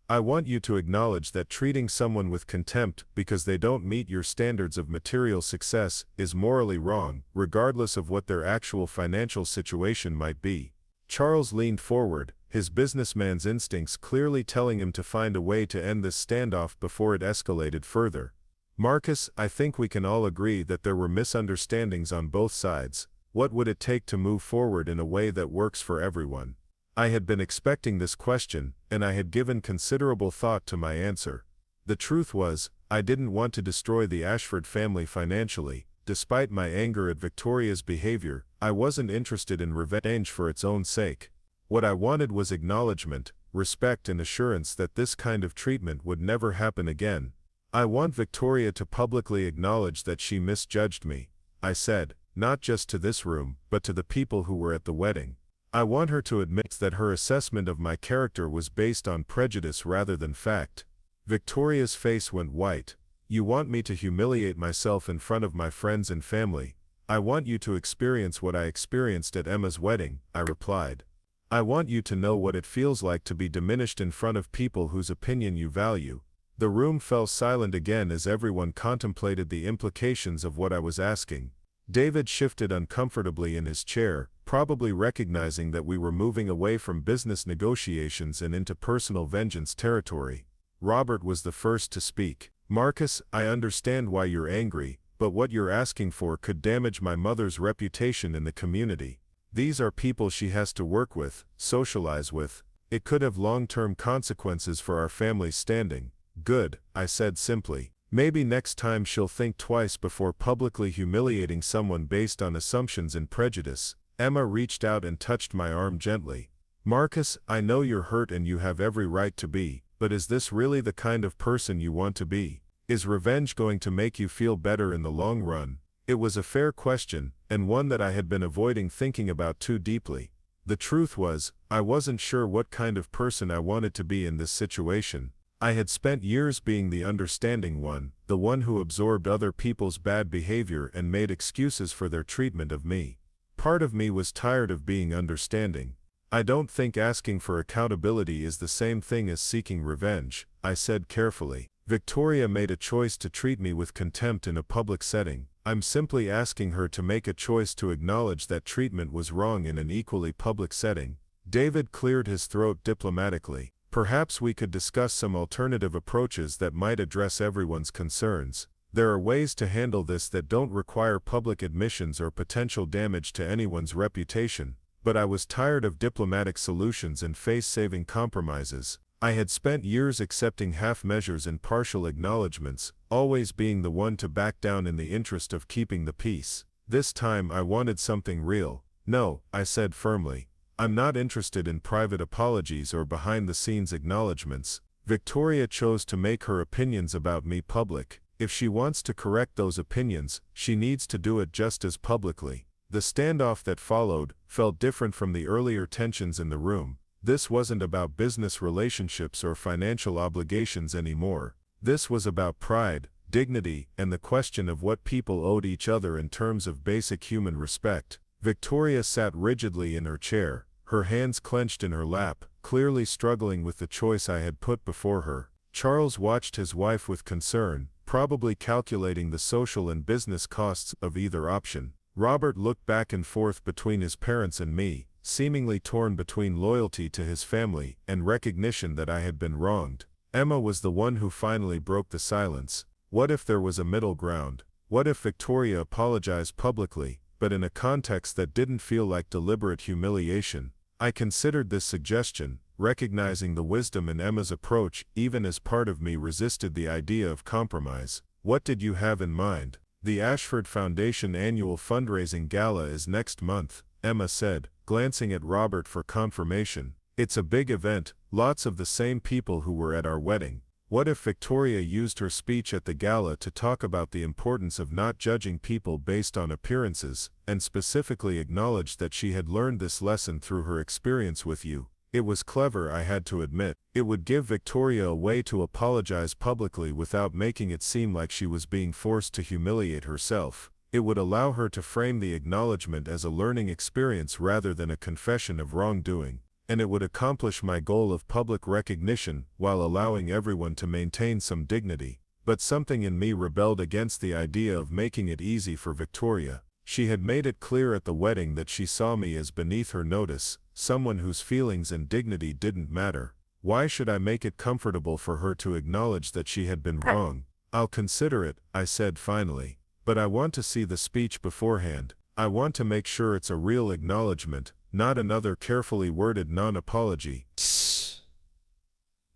"I want you to acknowledge that treating someone with contempt because they don't meet your standards of material success is morally wrong, regardless of what their actual financial situation might be." Charles leaned forward, his businessman's instincts clearly telling him to find a way to end this standoff before it escalated further. "Marcus, I think we can all agree that there were misunderstandings on both sides. What would it take to move forward in a way that works for everyone?" I had been expecting this question, and I had given considerable thought to my answer. The truth was, I didn't want to destroy the Ashford family financially. Despite my anger at Victoria's behavior, I wasn't interested in revenge for its own sake. What I wanted was acknowledgement, respect, and assurance that this kind of treatment would never happen again. "I want Victoria to publicly acknowledge that she misjudged me," I said, not just to this room, but to the people who were at the wedding. "I want her to admit that her assessment of my character was based on prejudice rather than fact." Victoria's face went white. "You want me to humiliate myself in front of my friends and family? I want you to experience what I experienced at Emma's wedding," I replied. "I want you to know what it feels like to be diminished in front of people whose opinion you value." The room fell silent again as everyone contemplated the implications of what I was asking. David shifted uncomfortably in his chair, probably recognizing that we were moving away from business negotiations and into personal vengeance territory. Robert was the first to speak. "Marcus, I understand why you're angry, but what you're asking for could damage my mother's reputation in the community. These are people she has to work with, socialize with. It could have long-term consequences for our family's standing." "Good," I said simply. "Maybe next time she'll think twice before publicly humiliating someone based on assumptions and prejudice." Emma reached out and touched my arm gently. "Marcus, I know you're hurt and you have every right to be, but is this really the kind of person you want to be? Is revenge going to make you feel better in the long run?" It was a fair question, and one that I had been avoiding thinking about too deeply. The truth was, I wasn't sure what kind of person I wanted to be in this situation. I had spent years being the understanding one, the one who absorbed other people's bad behavior and made excuses for their treatment of me. Part of me was tired of being understanding. "I don't think asking for accountability is the same thing as seeking revenge," I said carefully. "Victoria made a choice to treat me with contempt in a public setting. I'm simply asking her to make a choice to acknowledge that treatment was wrong in an equally public setting." David cleared his throat diplomatically. "Perhaps we could discuss some alternative approaches that might address everyone's concerns. There are ways to handle this that don't require public admissions or potential damage to anyone's reputation." But I was tired of diplomatic solutions and face-saving compromises. I had spent years accepting half measures and partial acknowledgments, always being the one to back down in the interest of keeping the peace. This time I wanted something real. "No," I said firmly. "I'm not interested in private apologies or behind-the-scenes acknowledgments." Victoria chose to make her opinions about me public. If she wants to correct those opinions, she needs to do it just as publicly. The standoff that followed felt different from the earlier tensions in the room. This wasn't about business relationships or financial obligations anymore. This was about pride, dignity, and the question of what people owed each other in terms of basic human respect. Victoria sat rigidly in her chair, her hands clenched in her lap, clearly struggling with the choice I had put before her. Charles watched his wife with concern, probably calculating the social and business costs of either option. Robert looked back and forth between his parents and me, seemingly torn between loyalty to his family and recognition that I had been wronged. Emma was the one who finally broke the silence. What if there was a middle ground? What if Victoria apologized publicly, but in a context that didn't feel like deliberate humiliation? I considered this suggestion, recognizing the wisdom in Emma's approach, even as part of me resisted the idea of compromise. What did you have in mind? The Ashford Foundation annual fundraising gala is next month, Emma said, glancing at Robert for confirmation. It's a big event, lots of the same people who were at our wedding. What if Victoria used her speech at the gala to talk about the importance of not judging people based on appearances, and specifically acknowledged that she had learned this lesson through her experience with you? It was clever, I had to admit. It would give Victoria a way to apologize publicly without making it seem like she was being forced to humiliate herself. It would allow her to frame the acknowledgement as a learning experience rather than a confession of wrongdoing. And it would accomplish my goal of public recognition while allowing everyone to maintain some dignity. But something in me rebelled against the idea of making it easy for Victoria. She had made it clear at the wedding that she saw me as beneath her notice, someone whose feelings and dignity didn't matter. Why should I make it comfortable for her to acknowledge that she had been wrong? I'll consider it, I said finally. But I want to see the speech beforehand. I want to make sure it's a real acknowledgement, not another carefully worded non-apology.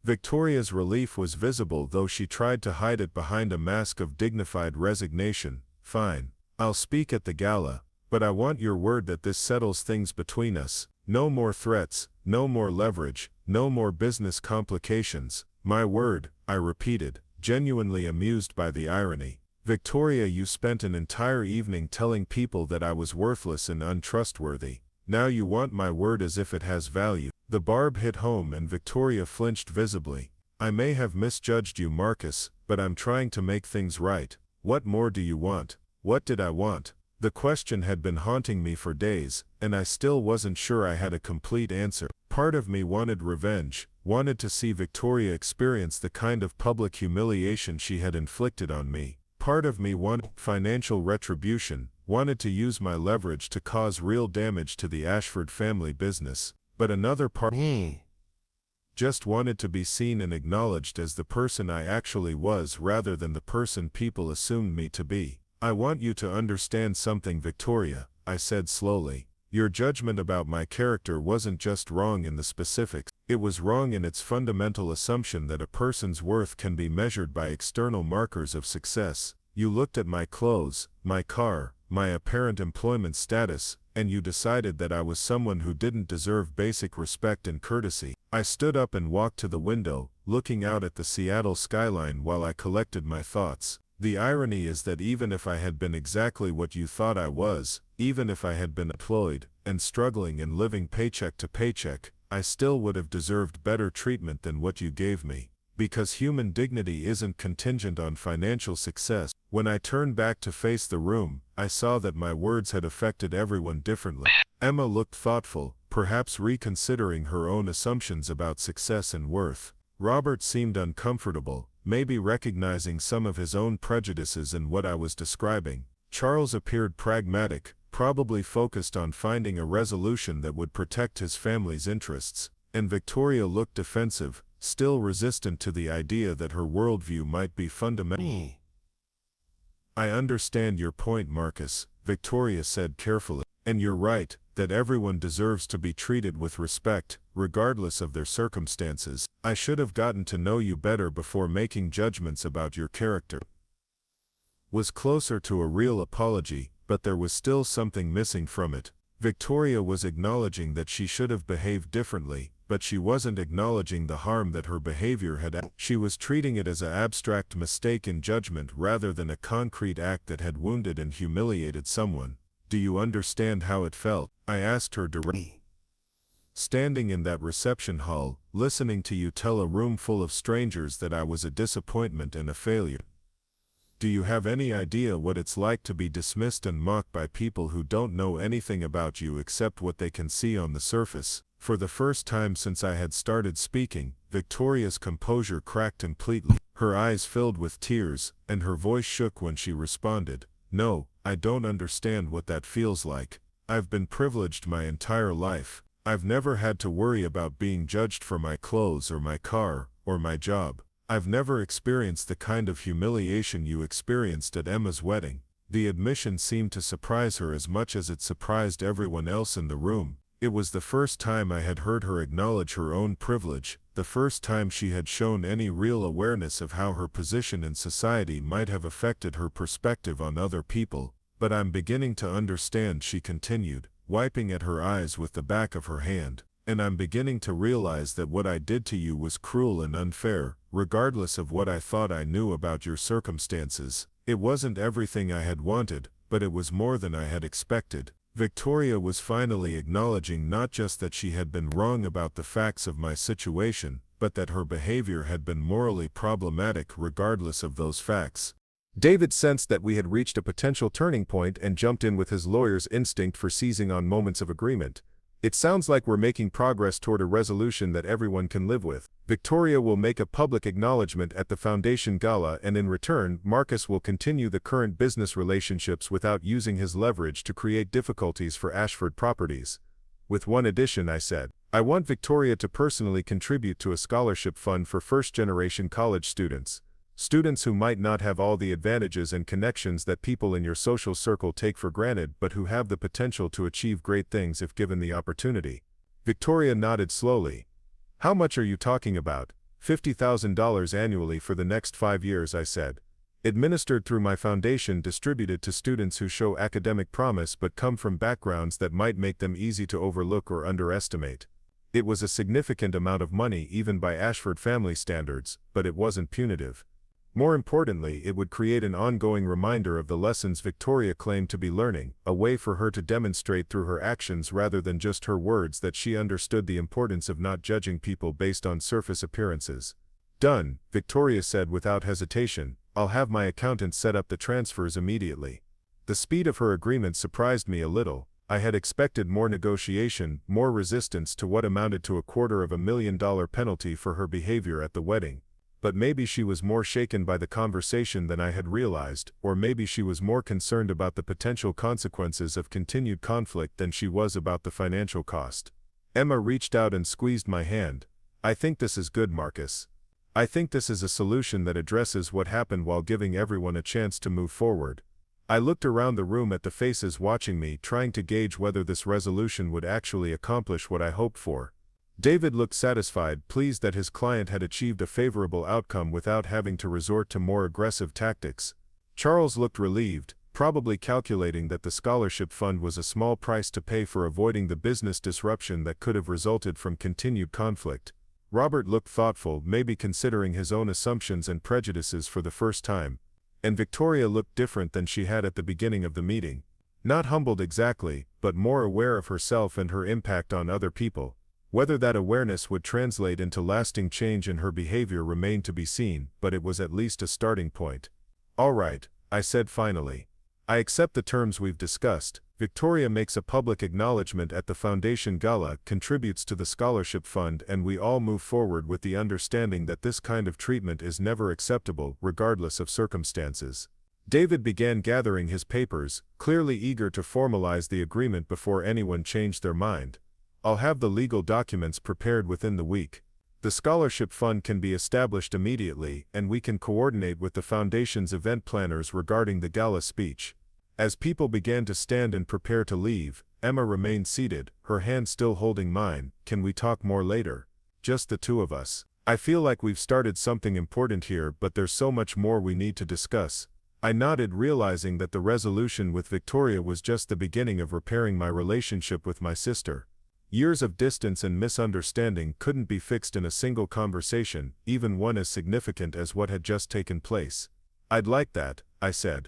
Victoria's relief was visible, though she tried to hide it behind a mask of dignified resignation. Fine. I'll speak at the gala, but I want your word that this settles things between us. No more threats, no more leverage, no more business complications. My word, I repeated, genuinely amused by the irony. Victoria, you spent an entire evening telling people that I was worthless and untrustworthy. Now you want my word as if it has value. The barb hit home and Victoria flinched visibly. I may have misjudged you, Marcus, but I'm trying to make things right. What more do you want? What did I want? The question had been haunting me for days, and I still wasn't sure I had a complete answer. Part of me wanted revenge, wanted to see Victoria experience the kind of public humiliation she had inflicted on me. Part of me wanted financial retribution, wanted to use my leverage to cause real damage to the Ashford family business. But another part just wanted to be seen and acknowledged as the person I actually was rather than the person people assumed me to be. I want you to understand something, Victoria, I said slowly. Your judgment about my character wasn't just wrong in the specifics, it was wrong in its fundamental assumption that a person's worth can be measured by external markers of success. You looked at my clothes, my car, my apparent employment status, and you decided that I was someone who didn't deserve basic respect and courtesy. I stood up and walked to the window, looking out at the Seattle skyline while I collected my thoughts. The irony is that even if I had been exactly what you thought I was, even if I had been employed, and struggling and living paycheck to paycheck, I still would have deserved better treatment than what you gave me. Because human dignity isn't contingent on financial success. When I turned back to face the room, I saw that my words had affected everyone differently. Emma looked thoughtful, perhaps reconsidering her own assumptions about success and worth. Robert seemed uncomfortable, maybe recognizing some of his own prejudices in what I was describing. Charles appeared pragmatic, probably focused on finding a resolution that would protect his family's interests. And Victoria looked defensive, still resistant to the idea that her worldview might be fundamental. I understand your point, Marcus, Victoria said carefully. And you're right, that everyone deserves to be treated with respect, regardless of their circumstances. I should have gotten to know you better before making judgments about your character. Was closer to a real apology, but there was still something missing from it. Victoria was acknowledging that she should have behaved differently, but she wasn't acknowledging the harm that her behavior had. She was treating it as an abstract mistake in judgment rather than a concrete act that had wounded and humiliated someone. Do you understand how it felt? I asked her directly. Standing in that reception hall, listening to you tell a room full of strangers that I was a disappointment and a failure. Do you have any idea what it's like to be dismissed and mocked by people who don't know anything about you except what they can see on the surface? For the first time since I had started speaking, Victoria's composure cracked completely. Her eyes filled with tears, and her voice shook when she responded, "No, I don't understand what that feels like. I've been privileged my entire life. I've never had to worry about being judged for my clothes or my car, or my job. I've never experienced the kind of humiliation you experienced at Emma's wedding." The admission seemed to surprise her as much as it surprised everyone else in the room. It was the first time I had heard her acknowledge her own privilege, the first time she had shown any real awareness of how her position in society might have affected her perspective on other people. "But I'm beginning to understand," she continued, wiping at her eyes with the back of her hand. "And I'm beginning to realize that what I did to you was cruel and unfair, regardless of what I thought I knew about your circumstances. It wasn't everything I had wanted, but it was more than I had expected." Victoria was finally acknowledging not just that she had been wrong about the facts of my situation, but that her behavior had been morally problematic regardless of those facts. David sensed that we had reached a potential turning point and jumped in with his lawyer's instinct for seizing on moments of agreement. "It sounds like we're making progress toward a resolution that everyone can live with. Victoria will make a public acknowledgement at the Foundation Gala, and in return, Marcus will continue the current business relationships without using his leverage to create difficulties for Ashford Properties. With one addition," I said. "I want Victoria to personally contribute to a scholarship fund for first-generation college students. Students who might not have all the advantages and connections that people in your social circle take for granted, but who have the potential to achieve great things if given the opportunity." Victoria nodded slowly. "How much are you talking about?" $50,000 annually for the next 5 years, I said. "Administered through my foundation, distributed to students who show academic promise but come from backgrounds that might make them easy to overlook or underestimate." It was a significant amount of money even by Ashford family standards, but it wasn't punitive. More importantly, it would create an ongoing reminder of the lessons Victoria claimed to be learning, a way for her to demonstrate through her actions rather than just her words that she understood the importance of not judging people based on surface appearances. "Done," Victoria said without hesitation. "I'll have my accountant set up the transfers immediately." The speed of her agreement surprised me a little. I had expected more negotiation, more resistance to what amounted to a $250,000 penalty for her behavior at the wedding. But maybe she was more shaken by the conversation than I had realized, or maybe she was more concerned about the potential consequences of continued conflict than she was about the financial cost. Emma reached out and squeezed my hand. "I think this is good, Marcus. I think this is a solution that addresses what happened while giving everyone a chance to move forward." I looked around the room at the faces watching me, trying to gauge whether this resolution would actually accomplish what I hoped for. David looked satisfied, pleased that his client had achieved a favorable outcome without having to resort to more aggressive tactics. Charles looked relieved, probably calculating that the scholarship fund was a small price to pay for avoiding the business disruption that could have resulted from continued conflict. Robert looked thoughtful, maybe considering his own assumptions and prejudices for the first time. And Victoria looked different than she had at the beginning of the meeting. Not humbled exactly, but more aware of herself and her impact on other people. Whether that awareness would translate into lasting change in her behavior remained to be seen, but it was at least a starting point. "All right," I said finally. "I accept the terms we've discussed. Victoria makes a public acknowledgement at the Foundation Gala, contributes to the scholarship fund, and we all move forward with the understanding that this kind of treatment is never acceptable, regardless of circumstances." David began gathering his papers, clearly eager to formalize the agreement before anyone changed their mind. "I'll have the legal documents prepared within the week. The scholarship fund can be established immediately, and we can coordinate with the foundation's event planners regarding the gala speech." As people began to stand and prepare to leave, Emma remained seated, her hand still holding mine. "Can we talk more later? Just the two of us. I feel like we've started something important here, but there's so much more we need to discuss." I nodded, realizing that the resolution with Victoria was just the beginning of repairing my relationship with my sister. Years of distance and misunderstanding couldn't be fixed in a single conversation, even one as significant as what had just taken place. "I'd like that," I said.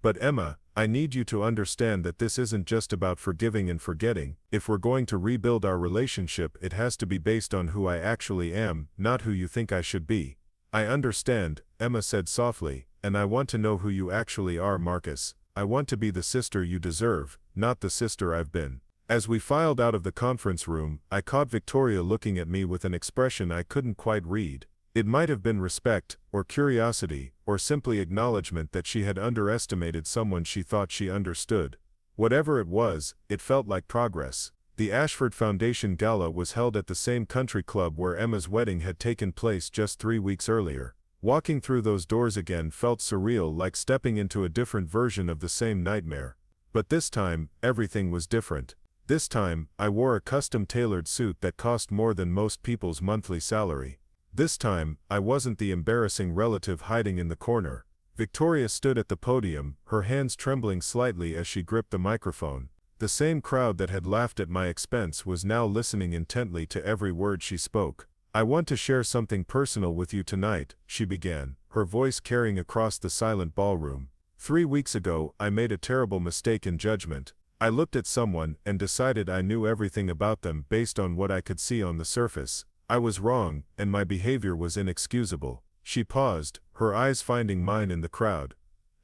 "But Emma, I need you to understand that this isn't just about forgiving and forgetting. If we're going to rebuild our relationship, it has to be based on who I actually am, not who you think I should be." "I understand," Emma said softly, and I want to know who you actually are, Marcus. I want to be the sister you deserve, not the sister I've been." As we filed out of the conference room, I caught Victoria looking at me with an expression I couldn't quite read. It might have been respect, or curiosity, or simply acknowledgement that she had underestimated someone she thought she understood. Whatever it was, it felt like progress. The Ashford Foundation Gala was held at the same country club where Emma's wedding had taken place just 3 weeks earlier. Walking through those doors again felt surreal, like stepping into a different version of the same nightmare. But this time, everything was different. This time, I wore a custom-tailored suit that cost more than most people's monthly salary. This time, I wasn't the embarrassing relative hiding in the corner. Victoria stood at the podium, her hands trembling slightly as she gripped the microphone. The same crowd that had laughed at my expense was now listening intently to every word she spoke. "I want to share something personal with you tonight," she began, her voice carrying across the silent ballroom. 3 weeks ago, I made a terrible mistake in judgment. I looked at someone and decided I knew everything about them based on what I could see on the surface. I was wrong, and my behavior was inexcusable. She paused, her eyes finding mine in the crowd.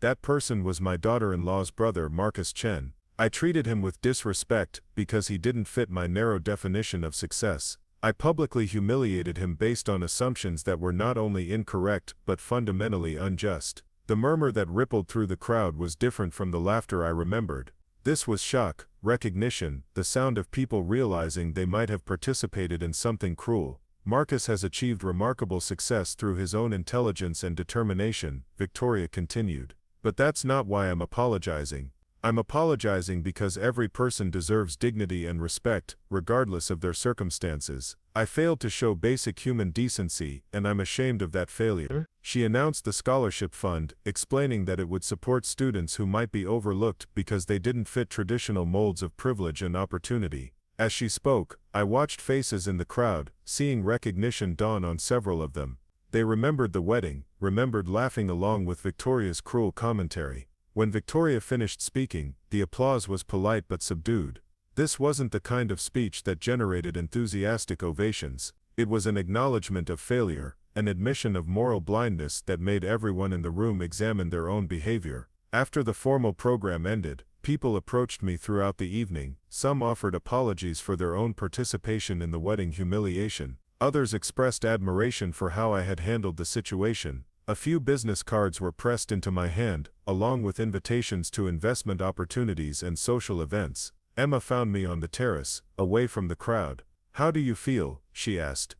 That person was my daughter-in-law's brother, Marcus Chen. I treated him with disrespect because he didn't fit my narrow definition of success. I publicly humiliated him based on assumptions that were not only incorrect but fundamentally unjust. The murmur that rippled through the crowd was different from the laughter I remembered. This was shock, recognition, the sound of people realizing they might have participated in something cruel. "Marcus has achieved remarkable success through his own intelligence and determination," Victoria continued. "But that's not why I'm apologizing. I'm apologizing because every person deserves dignity and respect, regardless of their circumstances. I failed to show basic human decency, and I'm ashamed of that failure." She announced the scholarship fund, explaining that it would support students who might be overlooked because they didn't fit traditional molds of privilege and opportunity. As she spoke, I watched faces in the crowd, seeing recognition dawn on several of them. They remembered the wedding, remembered laughing along with Victoria's cruel commentary. When Victoria finished speaking, the applause was polite but subdued. This wasn't the kind of speech that generated enthusiastic ovations. It was an acknowledgement of failure, an admission of moral blindness that made everyone in the room examine their own behavior. After the formal program ended, people approached me throughout the evening. Some offered apologies for their own participation in the wedding humiliation. Others expressed admiration for how I had handled the situation. A few business cards were pressed into my hand, along with invitations to investment opportunities and social events. Emma found me on the terrace, away from the crowd. "How do you feel?" she asked.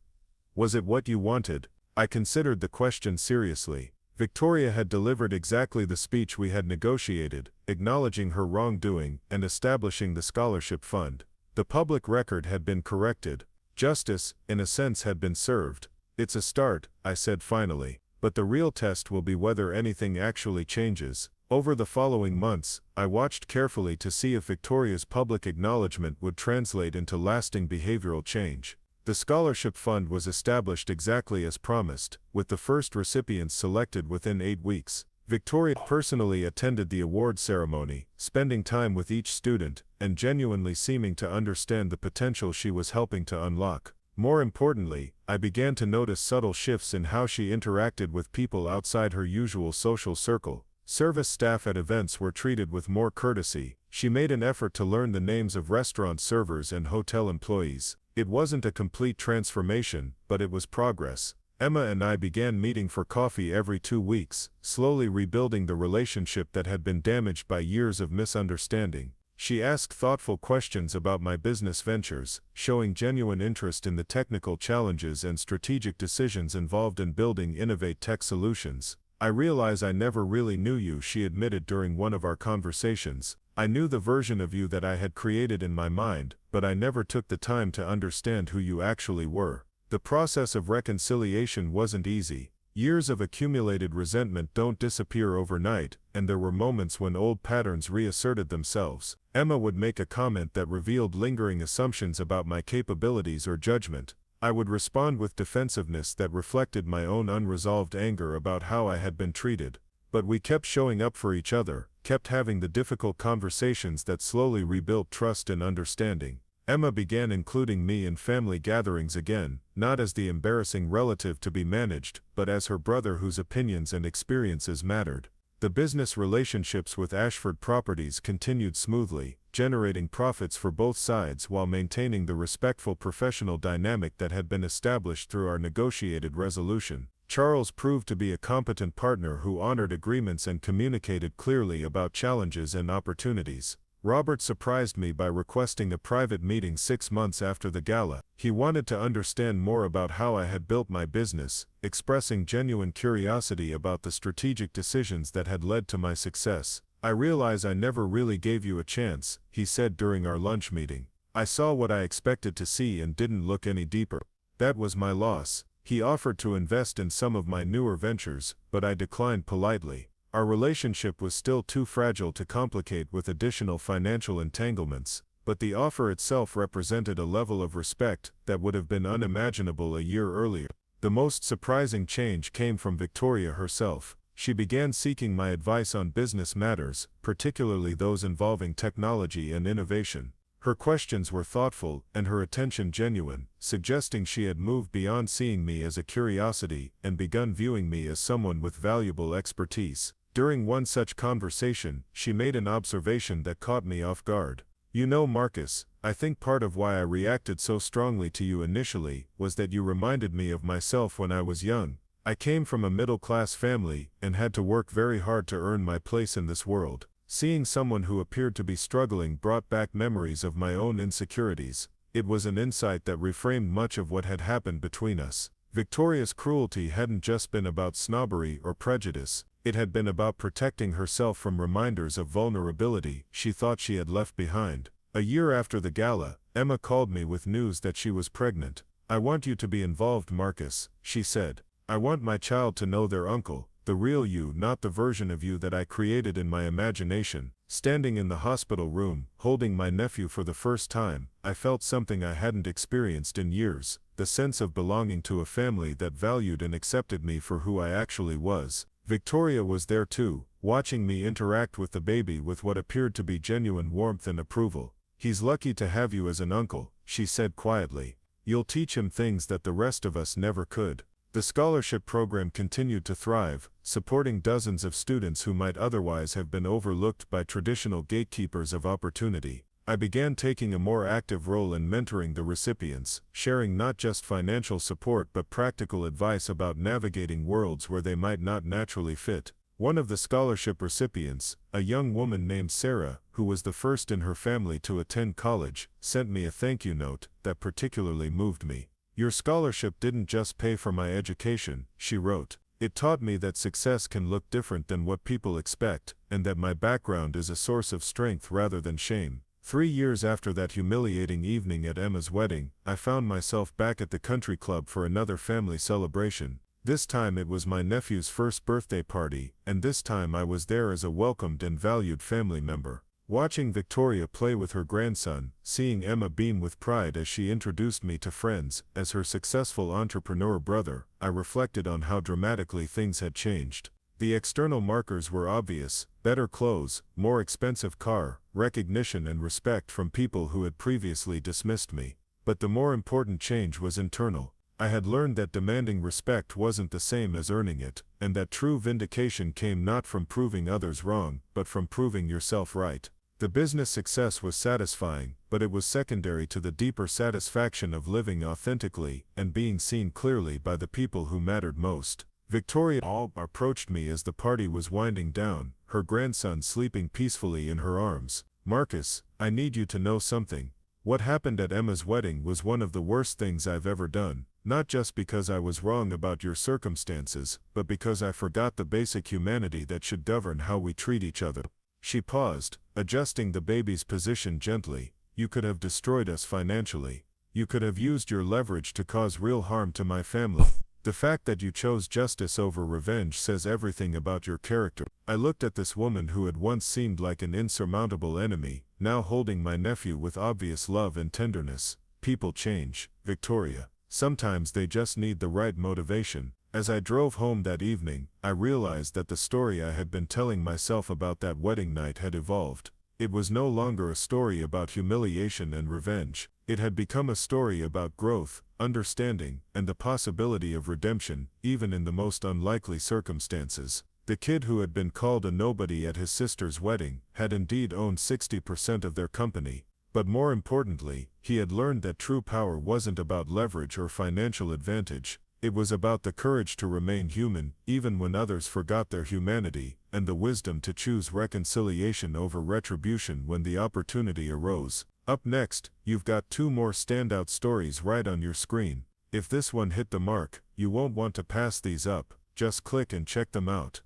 "Was it what you wanted?" I considered the question seriously. Victoria had delivered exactly the speech we had negotiated, acknowledging her wrongdoing and establishing the scholarship fund. The public record had been corrected. Justice, in a sense, had been served. "It's a start," I said finally. "But the real test will be whether anything actually changes." Over the following months, I watched carefully to see if Victoria's public acknowledgement would translate into lasting behavioral change. The scholarship fund was established exactly as promised, with the first recipients selected within 8 weeks. Victoria personally attended the award ceremony, spending time with each student, and genuinely seeming to understand the potential she was helping to unlock. More importantly, I began to notice subtle shifts in how she interacted with people outside her usual social circle. Service staff at events were treated with more courtesy. She made an effort to learn the names of restaurant servers and hotel employees. It wasn't a complete transformation, but it was progress. Emma and I began meeting for coffee every 2 weeks, slowly rebuilding the relationship that had been damaged by years of misunderstanding. She asked thoughtful questions about my business ventures, showing genuine interest in the technical challenges and strategic decisions involved in building innovative tech solutions. "I realize I never really knew you," she admitted during one of our conversations. "I knew the version of you that I had created in my mind, but I never took the time to understand who you actually were." The process of reconciliation wasn't easy. Years of accumulated resentment don't disappear overnight, and there were moments when old patterns reasserted themselves. Emma would make a comment that revealed lingering assumptions about my capabilities or judgment. I would respond with defensiveness that reflected my own unresolved anger about how I had been treated. But we kept showing up for each other, kept having the difficult conversations that slowly rebuilt trust and understanding. Emma began including me in family gatherings again, not as the embarrassing relative to be managed, but as her brother whose opinions and experiences mattered. The business relationships with Ashford Properties continued smoothly, generating profits for both sides while maintaining the respectful professional dynamic that had been established through our negotiated resolution. Charles proved to be a competent partner who honored agreements and communicated clearly about challenges and opportunities. Robert surprised me by requesting a private meeting 6 months after the gala. He wanted to understand more about how I had built my business, expressing genuine curiosity about the strategic decisions that had led to my success. "I realize I never really gave you a chance," he said during our lunch meeting. "I saw what I expected to see and didn't look any deeper. That was my loss." He offered to invest in some of my newer ventures, but I declined politely. Our relationship was still too fragile to complicate with additional financial entanglements, but the offer itself represented a level of respect that would have been unimaginable a year earlier. The most surprising change came from Victoria herself. She began seeking my advice on business matters, particularly those involving technology and innovation. Her questions were thoughtful and her attention genuine, suggesting she had moved beyond seeing me as a curiosity and begun viewing me as someone with valuable expertise. During one such conversation, she made an observation that caught me off guard. "You know, Marcus, I think part of why I reacted so strongly to you initially was that you reminded me of myself when I was young. I came from a middle-class family and had to work very hard to earn my place in this world. Seeing someone who appeared to be struggling brought back memories of my own insecurities. It was an insight that reframed much of what had happened between us." Victoria's cruelty hadn't just been about snobbery or prejudice. It had been about protecting herself from reminders of vulnerability she thought she had left behind. A year after the gala, Emma called me with news that she was pregnant. "I want you to be involved, Marcus," she said. "I want my child to know their uncle, the real you, not the version of you that I created in my imagination." Standing in the hospital room, holding my nephew for the first time, I felt something I hadn't experienced in years, the sense of belonging to a family that valued and accepted me for who I actually was. Victoria was there too, watching me interact with the baby with what appeared to be genuine warmth and approval. "He's lucky to have you as an uncle," she said quietly. "You'll teach him things that the rest of us never could." The scholarship program continued to thrive, supporting dozens of students who might otherwise have been overlooked by traditional gatekeepers of opportunity. I began taking a more active role in mentoring the recipients, sharing not just financial support but practical advice about navigating worlds where they might not naturally fit. One of the scholarship recipients, a young woman named Sarah, who was the first in her family to attend college, sent me a thank you note that particularly moved me. "Your scholarship didn't just pay for my education," she wrote. "It taught me that success can look different than what people expect, and that my background is a source of strength rather than shame." 3 years after that humiliating evening at Emma's wedding, I found myself back at the country club for another family celebration. This time it was my nephew's first birthday party, and this time I was there as a welcomed and valued family member. Watching Victoria play with her grandson, seeing Emma beam with pride as she introduced me to friends as her successful entrepreneur brother, I reflected on how dramatically things had changed. The external markers were obvious: better clothes, more expensive car, recognition and respect from people who had previously dismissed me. But the more important change was internal. I had learned that demanding respect wasn't the same as earning it, and that true vindication came not from proving others wrong, but from proving yourself right. The business success was satisfying, but it was secondary to the deeper satisfaction of living authentically and being seen clearly by the people who mattered most. Victoria approached me as the party was winding down, her grandson sleeping peacefully in her arms. "Marcus, I need you to know something. What happened at Emma's wedding was one of the worst things I've ever done, not just because I was wrong about your circumstances, but because I forgot the basic humanity that should govern how we treat each other." She paused, adjusting the baby's position gently. "You could have destroyed us financially. You could have used your leverage to cause real harm to my family. The fact that you chose justice over revenge says everything about your character." I looked at this woman who had once seemed like an insurmountable enemy, now holding my nephew with obvious love and tenderness. "People change, Victoria. Sometimes they just need the right motivation." As I drove home that evening, I realized that the story I had been telling myself about that wedding night had evolved. It was no longer a story about humiliation and revenge. It had become a story about growth, understanding, and the possibility of redemption, even in the most unlikely circumstances. The kid who had been called a nobody at his sister's wedding had indeed owned 60% of their company, but more importantly, he had learned that true power wasn't about leverage or financial advantage. It was about the courage to remain human, even when others forgot their humanity, and the wisdom to choose reconciliation over retribution when the opportunity arose. Up next, you've got two more standout stories right on your screen. If this one hit the mark, you won't want to pass these up. Just click and check them out.